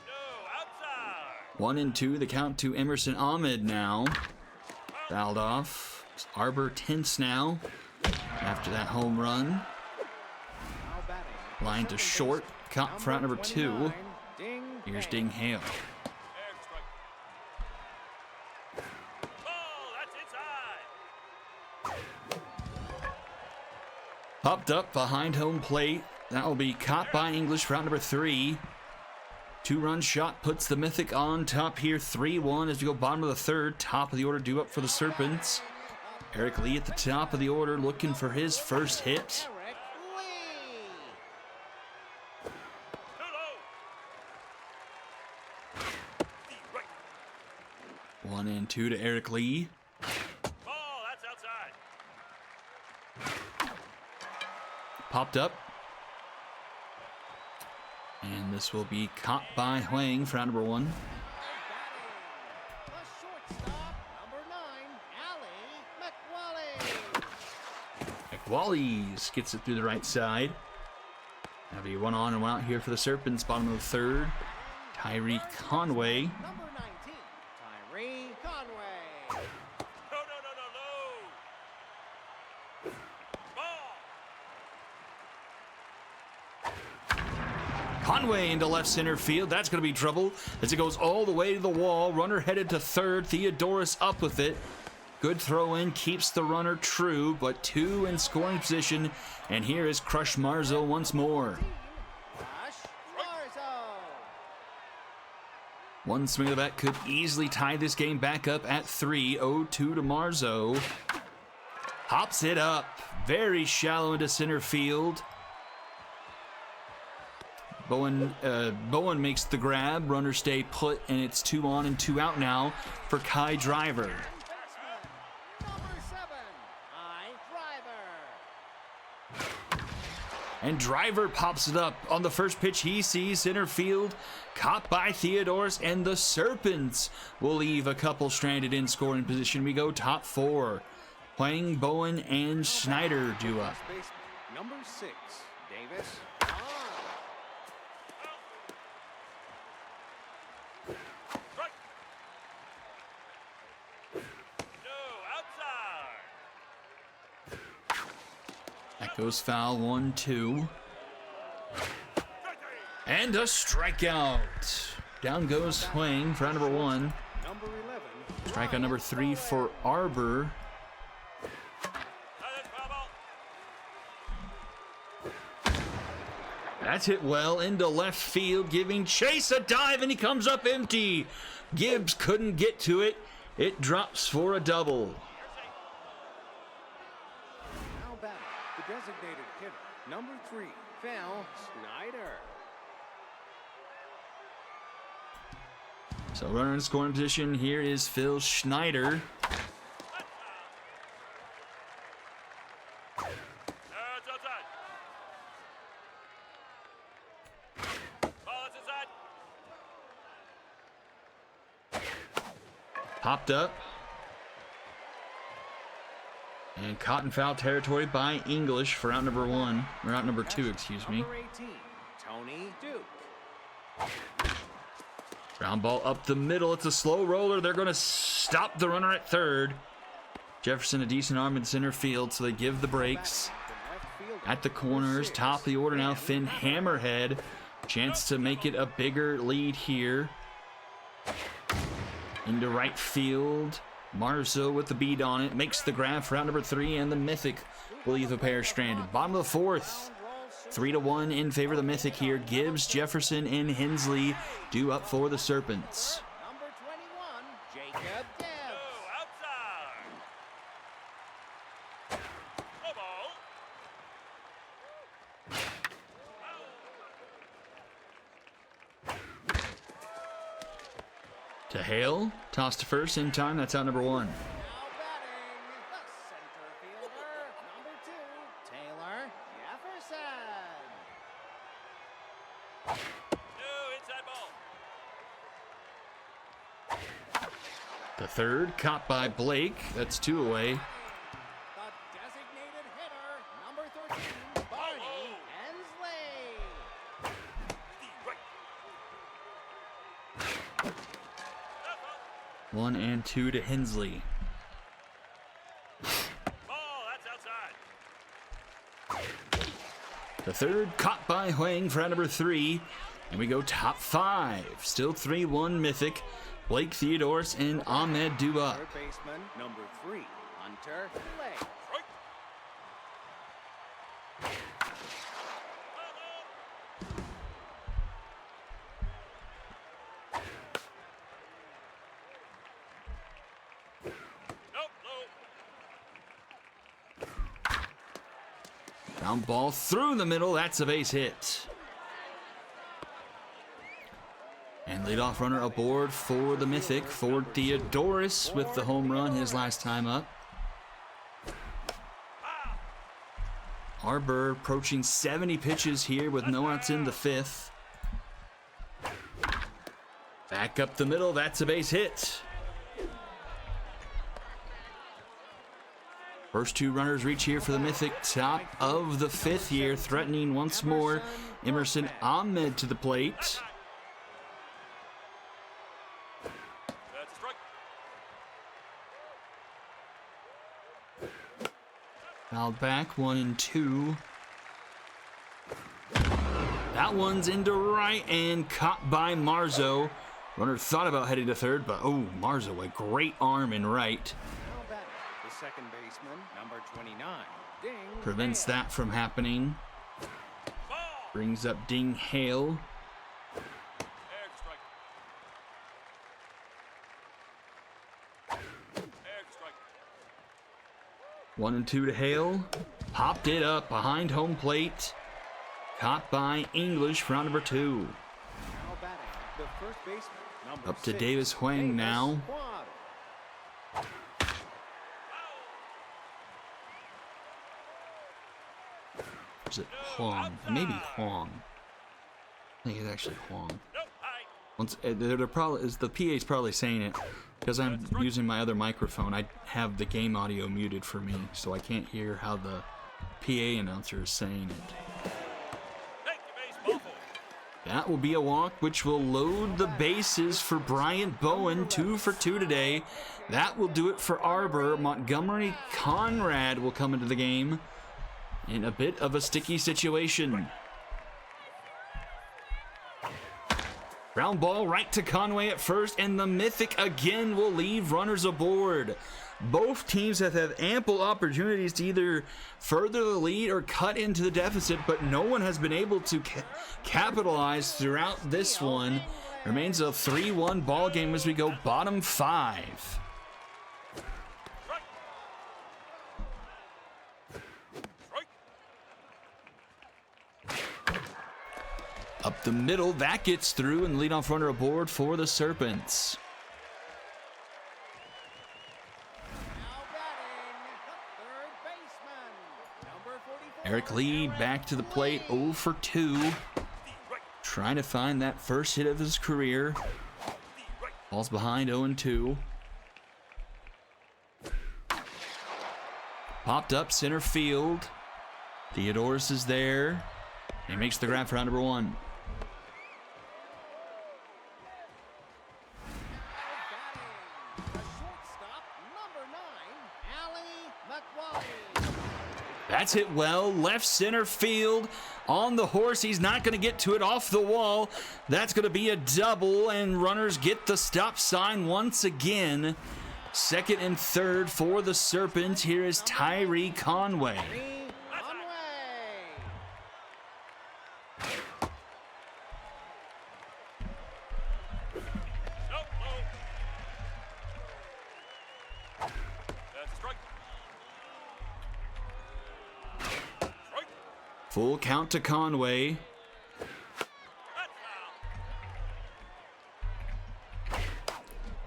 No, outside. 1 and 2, the count to Emerson Ahmed now. Fouled off. Arbor tense now after that home run. Now batting. Line to Second short. baseman, Caught for out number 2. 29, Ding Here's Hale. Ding Hale. Air strike. Ball, that's inside. Popped up behind home plate. That will be caught by English for out number 3. 2-run shot puts the Mythic on top here. 3-1 as we go bottom of the third. Top of the order due up for the Serpents. Eric Lee at the top of the order looking for his first hit. Eric Lee. Too low. The right. 1 and 2 to Eric Lee. Ball, that's outside. Popped up. And this will be caught by Huang for out number 1. The shortstop, number 9, Allie McWally. McWally's gets it through the right side. That'll be 1 on and 1 out here for the Serpents. Bottom of the third. Tyree Conway. Number 19, Tyree Conway. No. Ball. Conway into left center field. That's going to be trouble as it goes all the way to the wall. Runner headed to third. Theodorus up with it. Good throw in. Keeps the runner true, but 2 in scoring position. And here is Crush Marzo once more. Rush One swing of the bat could easily tie this game back up at 3. 0-2 to Marzo. Hops it up. Very shallow into center field. Bowen makes the grab. Runners stay put, and it's 2 on and 2 out now for Kai Driver. Number 7, Kai Driver. And Driver pops it up on the first pitch he sees center field. Caught by Theodoris, and the Serpents will leave a couple stranded in scoring position. We go top 4. Playing Bowen and Schneider do up. Baseman, number 6, Davis. Strike. No, outside. That goes foul. 1-2. And a strikeout. Down goes Swing for out number 1. Number 11. Strikeout number 3 for Arbor. That's foul ball. That's hit well into left field, giving Chase a dive, and he comes up empty. Gibbs couldn't get to it. It drops for a double. Now batting, the designated hitter, number 3, Phil Schneider. So runner in scoring position here is Phil Schneider. It's outside. Ball, it's inside. Popped up. And caught in foul territory by English for out number 1. Or out number 2, excuse me. Number 18, Tony Duke. Ground ball up the middle. It's a slow roller. They're going to stop the runner at third. Jefferson a decent arm in center field, so they give the breaks. At the corners, top of the order now, Finn Hammerhead. Chance to make it a bigger lead here. Into right field. Marzo with the beat on it. Makes the grab for out number 3, and the Mythic will leave a pair stranded. Bottom of the 4th. 3-1 in favor of the Mythic here. Gibbs, Jefferson, and Hensley due up for the Serpents. Number 21, Jacob Gibbs. No, outside. No ball. To Hale. Toss to first in time. That's out number 1. Now batting, the center fielder, number 2, Taylor Jefferson. No, inside ball. The third caught by Blake. That's 2 away. The designated hitter, number 13, Barney Hensley. The right. That's ball. 1 and 2 to Hensley. Ball, that's outside. The third caught by Huang for out number 3. And we go top 5. Still 3-1 Mythic. Blake Theodoris and Ahmed due up. Third baseman, number 3, Hunter Lake. Strike. Nope, low. Ground ball through the middle. That's a base hit. And leadoff runner aboard for the Mythic, for Theodoris with the home run his last time up. Arbor approaching 70 pitches here with no outs in the 5th. Back up the middle. That's a base hit. First 2 runners reach here for the Mythic. Top of the 5th here, threatening once more. Emerson Ahmed to the plate. That's a strike. Fouled back, 1 and 2. That one's into right and caught by Marzo. Runner thought about heading to third, but oh, Marzo, a great arm in right. Now batting, the second baseman, number 29, Ding Prevents Hale. that from happening. Ball. Brings up Ding Hale. There's a strike. 1 and 2 to Hale. Popped it up behind home plate. Caught by English for round number 2. Now batting, the first baseman, number Up to 6, Davis Huang now. Suarez. Is it Huang? Maybe Huang. I think it's actually Huang. Nope, high. Once they're probably is the PA's probably saying it because I'm using my other microphone. I have the game audio muted for me, so I can't hear how the PA announcer is saying it. Take the base, ball four. That will be a walk, which will load the bases for Bryant Bowen. 2 for 2 today. That will do it for Arbor. Montgomery Conrad will come into the game in a bit of a sticky situation. Ground ball right to Conway at first, and the Mythic again will leave runners aboard. Both teams have had ample opportunities to either further the lead or cut into the deficit, but no one has been able to capitalize throughout this one. Remains a 3-1 ball game as we go bottom 5. Strike. Strike. Up the middle, that gets through, and the leadoff runner aboard for the Serpents. Now batting, the third baseman, number 44. Eric Lee back to the plate, 0 for 2. Trying to find that first hit of his career. Ball's behind, 0 and 2. Popped up center field. Theodoris is there. He makes the grab for round number 1. The shortstop, number 9, Ali McWally. That's hit well, left center field. On the horse, he's not going to get to it, off the wall. That's going to be a double, and runners get the stop sign once again. Second and third for the Serpents. Here is Tyree Conway. Conway. Nope, low. That's a strike. Strike. Full count to Conway. That's foul.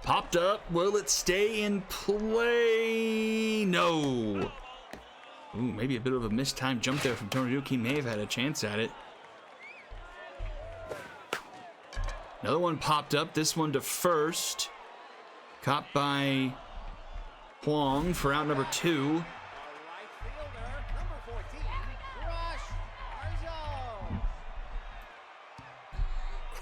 Popped up. Will it stay in play? No. Ooh, maybe a bit of a mistimed jump there from Tony Duke. He may have had a chance at it. Another one popped up. This one to first. Caught by Huang for out number 2. The right fielder, number 14, Crush Marzo.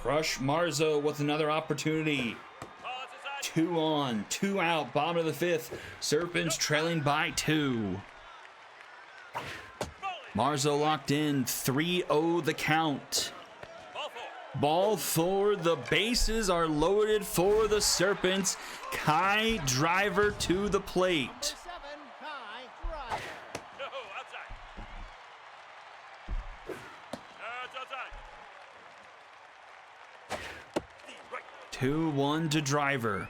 Crush Marzo with another opportunity. Ball is inside. 2 on, 2 out, bottom of the 5th. Serpents trailing by 2. Marzo locked in, 3-0 the count. Ball four. Ball 4, the bases are loaded for the Serpents. Kai Driver to the plate. Number 7, Kai Driver. No, outside. That's outside. The right. 2-1 to Driver.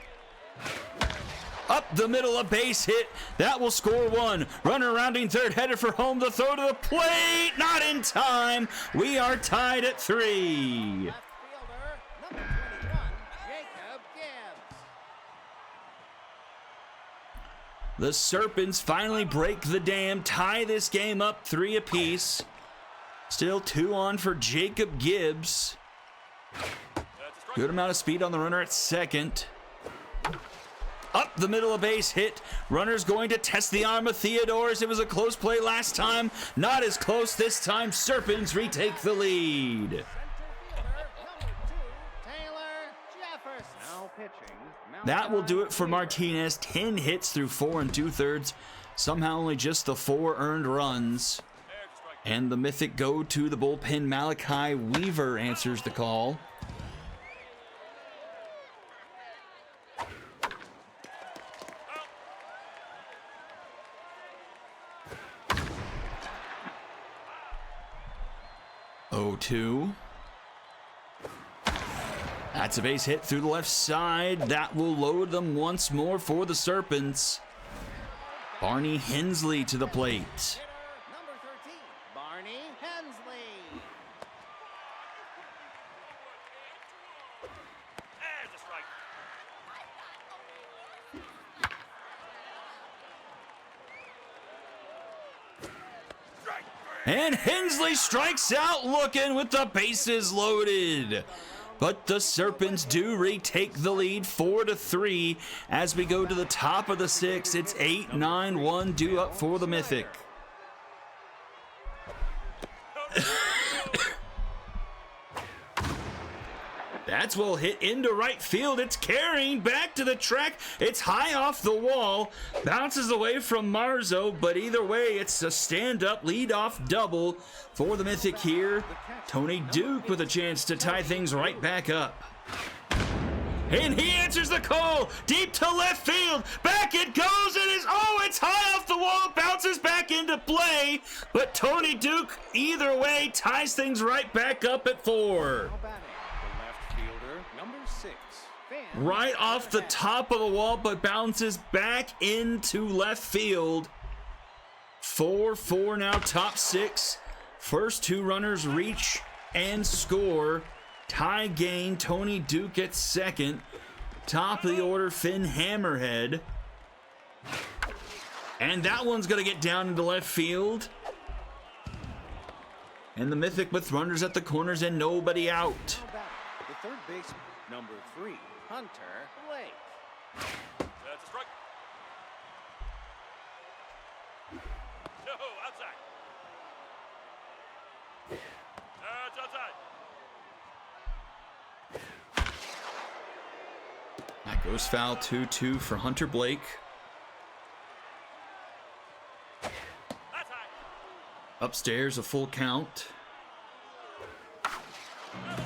Up the middle, a base hit. That will score 1. Runner rounding third, headed for home. The throw to the plate. Not in time. We are tied at 3. Left fielder, number 21, Jacob Gibbs. The Serpents finally break the dam, tie this game up 3 apiece. Still 2 on for Jacob Gibbs. That's a strike. Good amount of speed on the runner at second. Up the middle, a base hit. Runner's going to test the arm of Theodorus. It was a close play last time. Not as close this time. Serpents retake the lead. Center fielder, number 2, Taylor Jefferson. Now pitching. Mount That will do it for Leader. Martinez. 10 hits through 4 2/3. Somehow only just the 4 earned runs. There's a strike. And the Mythic go to the bullpen. Malachi Weaver answers the call. Oh, 2. That's a base hit through the left side. That will load them once more for the Serpents. Barney Hensley to the plate. Hitter number 13, Barney Hensley. There's a strike. Strike three. And Hensley strikes out looking with the bases loaded. But the Serpents do retake the lead 4-3 as we go to the top of the sixth. It's 8-9-1 due up for the Mythic. That's well hit into right field. It's carrying back to the track. It's high off the wall. Bounces away from Marzo, but either way, it's a stand-up lead-off double for the Mythic here. Tony Duke with a chance to tie things right back up. And he answers the call. Deep to left field. Back it goes. It's high off the wall. Bounces back into play. But Tony Duke, either way, ties things right back up at 4. Now batting, the left fielder, number 6. Van Right off the top of the wall, but bounces back into left field. 4-4 now, top 6. First 2 runners reach and score. Tie game, Tony Duke at second. Top of the order, Finn Hammerhead. And that one's going to get down into left field. And the Mythic with runners at the corners and nobody out. now batting, the third baseman, number 3, Hunter Blake. That's a strike. No, outside. That's outside. That goes foul. 2-2 for Hunter Blake. That's high. Upstairs, a full count.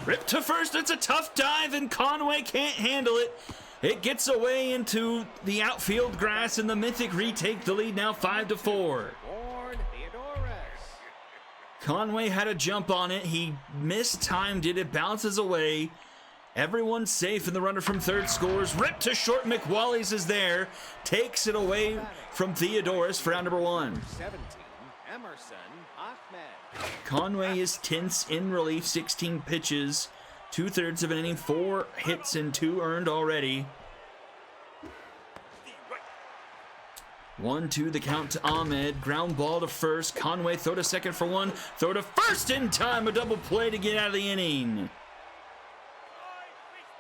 Ripped to first. It's a tough dive, and Conway can't handle it. It gets away into the outfield grass, and the Mythic retake the lead now 5-4. Born Theodorus. Conway had a jump on it. He mistimed it. It bounces away. Everyone's safe, and the runner from third scores. Ripped to short. McWally's is there. Takes it away from Theodorus for out number 1. 17, Emerson Ahmed. Conway is tense in relief, 16 pitches, 2/3 of an inning, 4 hits and 2 earned already. The right. 1-2 the count to Ahmed. Ground ball to first. Conway throw to second for 1. Throw to first in time. A double play to get out of the inning.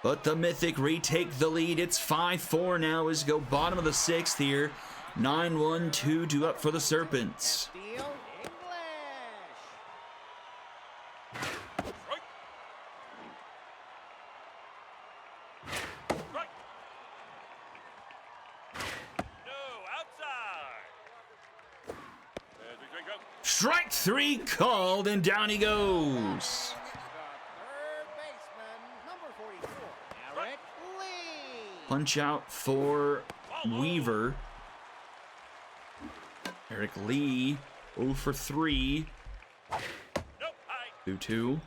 But the Mythic retake the lead. It's 5-4 now as we go bottom of the 6th here. 9-1-2 due up for the Serpents. Steal English. Strike. Strike. No, outside. There's a strike out. Strike 3 called, and down he goes. The third baseman, number 44, Eric Lee. Punch out for Weaver. Eric Lee, 0 for 3. Nope, high. 2-2.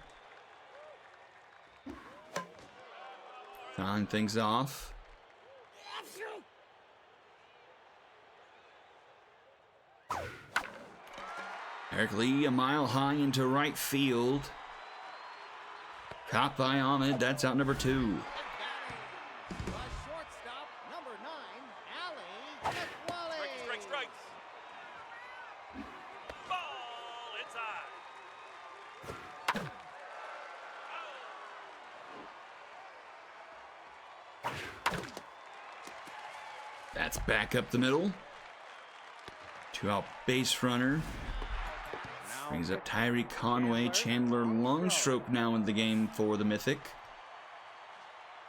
Fouling things off. Eric Lee a mile high into right field. Caught by Ahmed. That's out number 2. And batting, the shortstop, number 9, Ali McWally. Strike, strikes. Ball inside. That's back up the middle. 2 out base runner. Brings up Tyree Conway. Chandler Longstroke now in the game for the Mythic.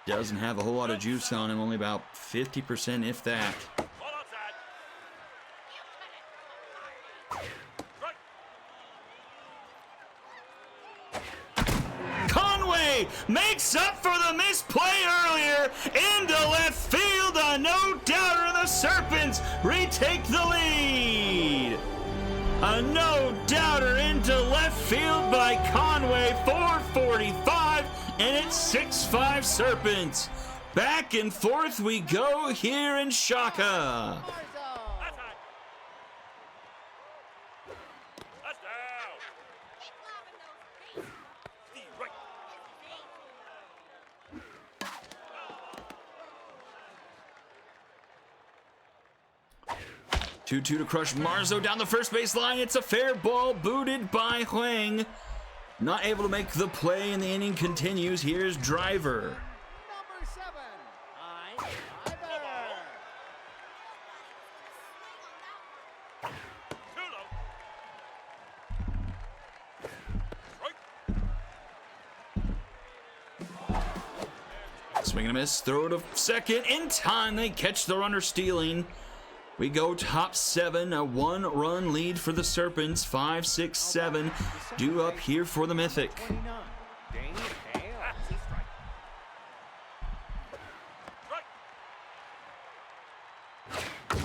Doesn't have a whole lot of juice on him, only about 50% if that. Ball outside. Strike. Conway makes up for the misplay earlier into left field. A no-doubter. The Serpents retake the lead. A no-doubter into left field by Conway, 445, and it's 6-5 Serpents. Back and forth we go here in Shaka. Marzo. That's high. 2-2 to crush Marzo down the first base line. It's a fair ball, booted by Huang. Not able to make the play, and the inning continues. Here's Driver. Number 7, High Driver. Too low. Strike. Swing and a miss, throw to second. In time, they catch the runner stealing. We go top 7, a 1-run lead for the Serpents. 5, 6, 7 due up here for the Mythic. 29. Danny Hale. That's a strike. Strike.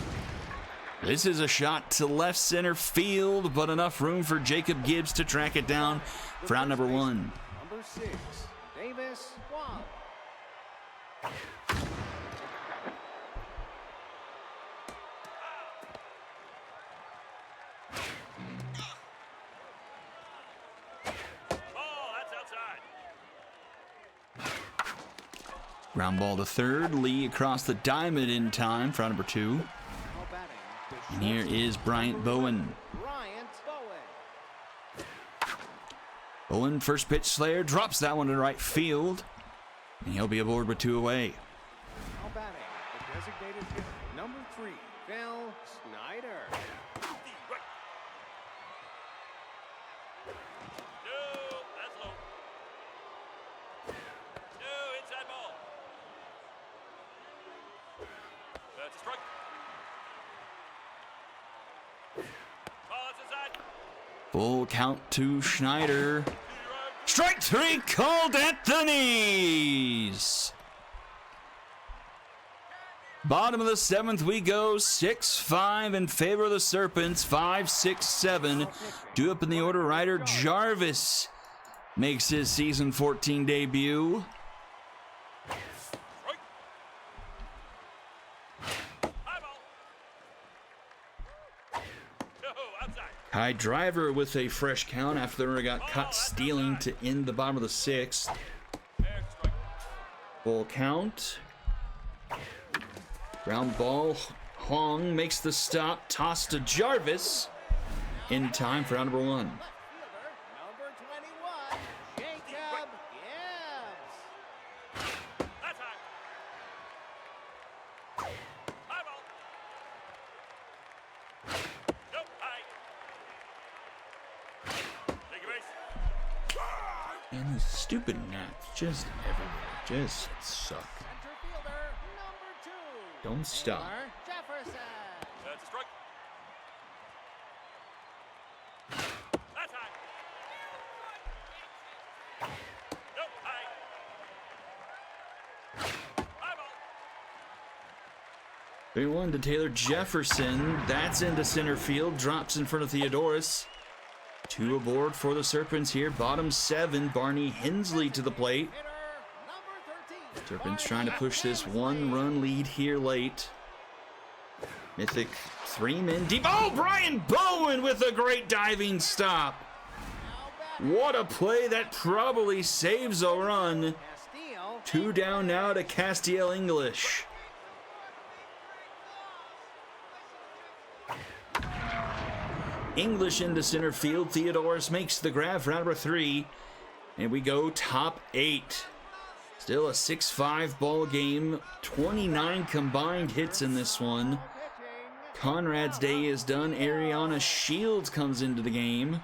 This is a shot to left center field, but enough room for Jacob Gibbs to track it down for out number 1. Number 6, Davis Wong. Ball, that's outside. Ground ball to third. Lee across the diamond in time for out number 2. Now batting, the And here is Bryant Bowen. Bryant Bowen. Bowen, first pitch, Slayer drops that one to right field. And he'll be aboard with 2 away. Now batting, the designated hitter, number 3, Phil Snyder. Right. No, that's low. No, inside ball. That's a strike. Ball, that's inside. Full count to Schneider. Strike 3 called at the knees. Bottom of the 7th we go. 6-5 in favor of the Serpents. 5, 6, 7 due up in the order. Ryder Jarvis makes his season 14 debut. Strike. High ball. No, outside. High Driver with a fresh count after he got caught stealing to end the bottom of the 6th. Next strike. Full count. Ground ball. Hong makes the stop. Toss to Jarvis. In time for out number 1. Left fielder, number 21, Jacob Gibbs. That's high. High ball. Nope, high. Take a base. And these stupid gnats just everywhere. Just suck. Center fielder, number 2. Don't stop. Taylor Jefferson. That's a strike. That's high. Nope, high. High ball. 3-1 to Taylor Jefferson. That's into center field. Drops in front of Theodorus. 2 aboard for the Serpents here. Bottom 7. Barney Hensley to the plate. Hitter, number 13. Serpents trying to push this 1-run lead here late. Mythic 3 men deep. Oh, Brian Bowen with a great diving stop. What a play. That probably saves a run. Castillo. 2 down now to Castiel English. English into center field. Theodorus makes the grab for number 3. And we go top 8. Still a 6-5 ball game. 29 combined hits in this one. Conrad's day is done. Ariana Shields comes into the game.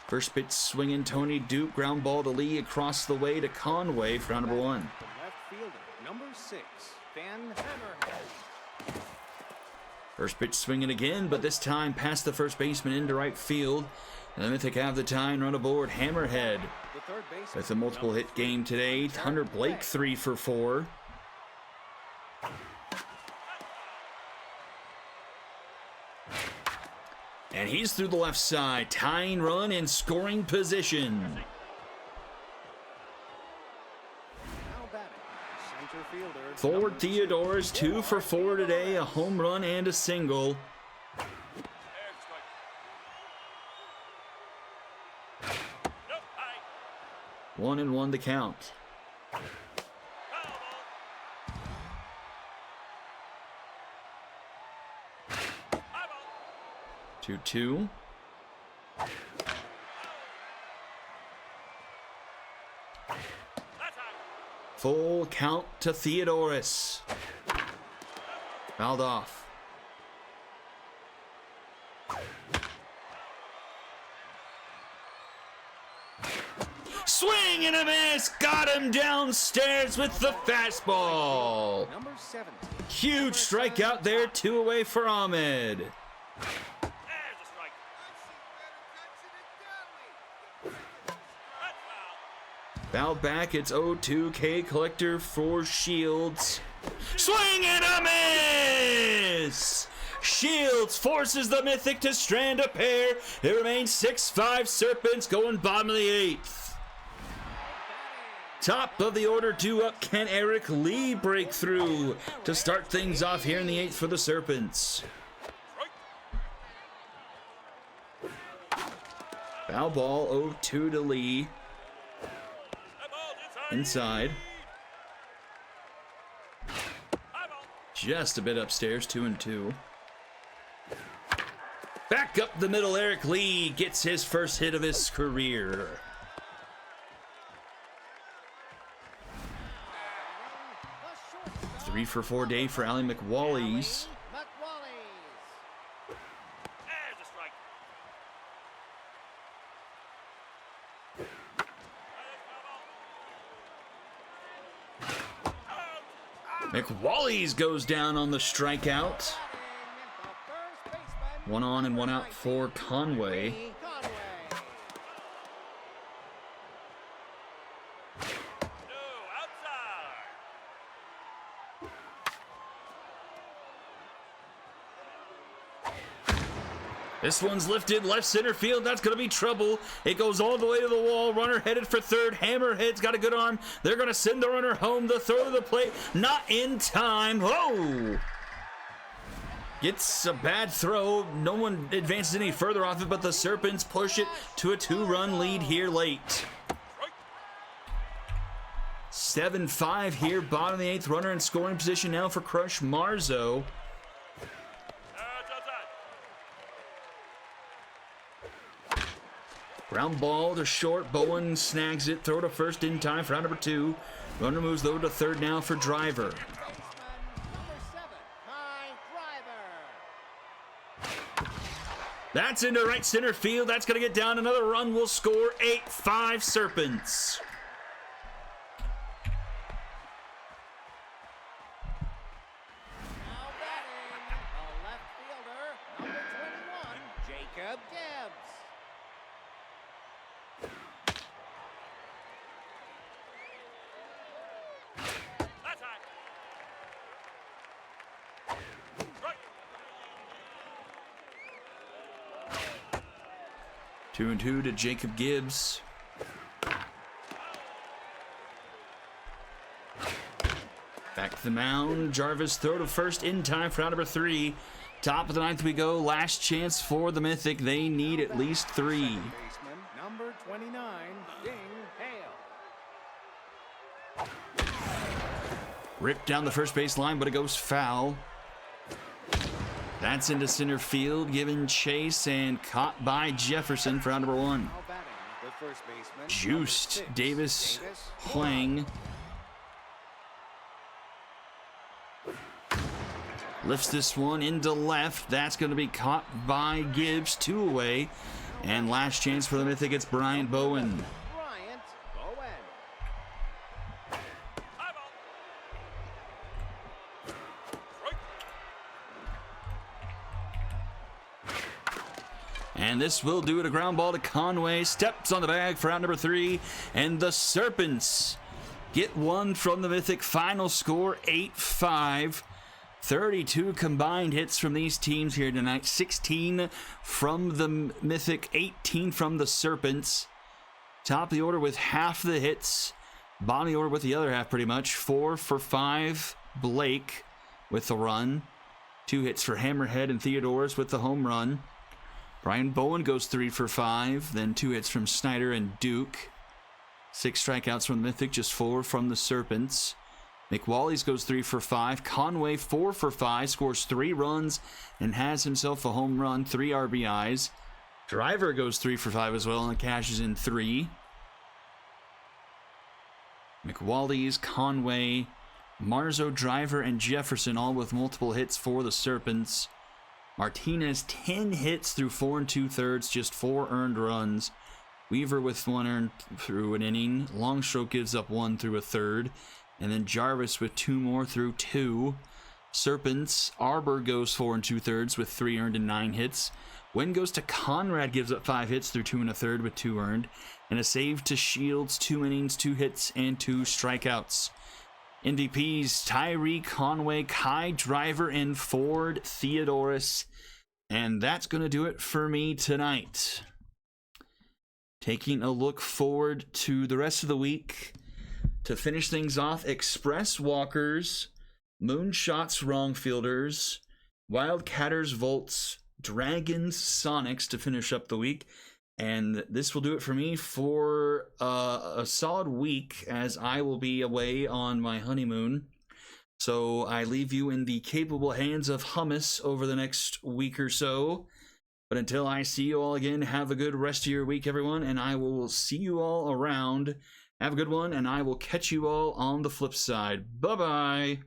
First pitch swinging Tony Duke. Ground ball to Lee across the way to Conway for round number 1. The left fielder, number 6, Ben Hammerhead. First pitch swinging again, but this time past the first baseman into right field. And the Mythic have the tie and run aboard. Hammerhead The third baseman, with a multiple hit game today. Hunter Blake 3 for 4. And he's through the left side. Tying run in scoring position. now batting, center fielder, Forward number 2, Theodorus 2 for 4 today. A home run and a single. Next strike. Nope, high. 1-1 the count. Foul ball. 2-2. That's high. Full count to Theodoris. Fouled off. Swing and a miss. Got him downstairs with the fastball. Number 17. Huge strikeout there. 2 away for Ahmed. There's a strike. That's foul. Foul back. It's 0-2. K collector for Shields. Swing and a miss. Shields forces the Mythic to strand a pair. It remains 6-5 Serpents going bottom of the 8th. Top of the order due up. Can Eric Lee break through to start things off here in the 8th for the Serpents? Foul ball 0-2 to Lee. That ball's Inside. High ball. Just a bit upstairs, 2-2. Back up the middle, Eric Lee gets his first hit of his career. The 3 for 4 day for Allie McWallies. McWallies. There's a strike. McWallies goes down on the strikeout. The first baseman. 1 on and 1 out for Conway. Conway. No, outside. This one's lifted left center field. That's going to be trouble. It goes all the way to the wall. Runner headed for third. Hammerhead's got a good arm. They're going to send the runner home. The throw to the plate. Not in time. Oh! Gets a bad throw. No one advances any further off it, but the Serpents push it to a 2-run lead here late. 7-5 here. Bottom of the 8th. Runner in scoring position now for Crush Marzo. That's outside. Ground ball to short. Bowen snags it. Throw to first in time for round number 2. Runner moves though to third now for Driver. Baseman number 7, Ty Driver. That's into right center field. That's going to get down. Another run will score. 8-5 Serpents. Now batting, the left fielder, number 21, Jacob Gibbs. That's high. Strike. 2-2 to Jacob Gibbs. Back to the mound. Jarvis throw to first in time for round number 3. Top of the 9th we go. Last chance for the Mythic. They need at least 3. Baseman number 29, Ding Hale. Ripped down the first base line, but it goes foul. That's into center field, given chase and caught by Jefferson for round number 1. Now batting, the first baseman. Juiced number 6, Davis Hwang. Lifts this one into left. That's going to be caught by Gibbs. 2 away. And last chance for the Mythic, it's Bryant Bowen. Bryant Bowen. High ball. Strike. And this will do it. A ground ball to Conway. Steps on the bag for round number 3. And the Serpents get one from the Mythic. Final score 8-5. 32 combined hits from these teams here tonight. 16 from the Mythic, 18 from the Serpents. Top of the order with half the hits. Bottom of the order with the other half pretty much. 4 for 5, Blake with the run. 2 hits for Hammerhead and Theodoris with the home run. Brian Bowen goes 3 for 5. Then 2 hits from Snyder and Duke. 6 strikeouts from the Mythic, just 4 from the Serpents. McWally's goes 3 for 5. Conway 4 for 5, scores 3 runs and has himself a home run, 3 RBIs. Driver goes 3 for 5 as well and cashes in 3. McWally's, Conway, Marzo, Driver, and Jefferson all with multiple hits for the Serpents. Martinez 10 hits through 4 2/3, just 4 earned runs. Weaver with 1 earned through an inning. Longstroke gives up 1 through a third. And then Jarvis with 2 more through 2. Serpents, Arbor goes 4 2/3 with 3 earned and 9 hits. Win goes to Conrad, gives up 5 hits through 2 1/3 with 2 earned. And a save to Shields, 2 innings, 2 hits, and 2 strikeouts. MVPs, Tyree, Conway, Kai, Driver, and Ford Theodoris. And that's going to do it for me tonight. Taking a look forward to the rest of the week. To finish things off, Express Walkers, Moonshots Wrongfielders, Wildcatters Volts, Dragons Sonics to finish up the week. And this will do it for me for a solid week, as I will be away on my honeymoon. So I leave you in the capable hands of Hummus over the next week or so. But until I see you all again, have a good rest of your week, everyone, and I will see you all around. Have a good one, and I will catch you all on the flip side. Bye-bye.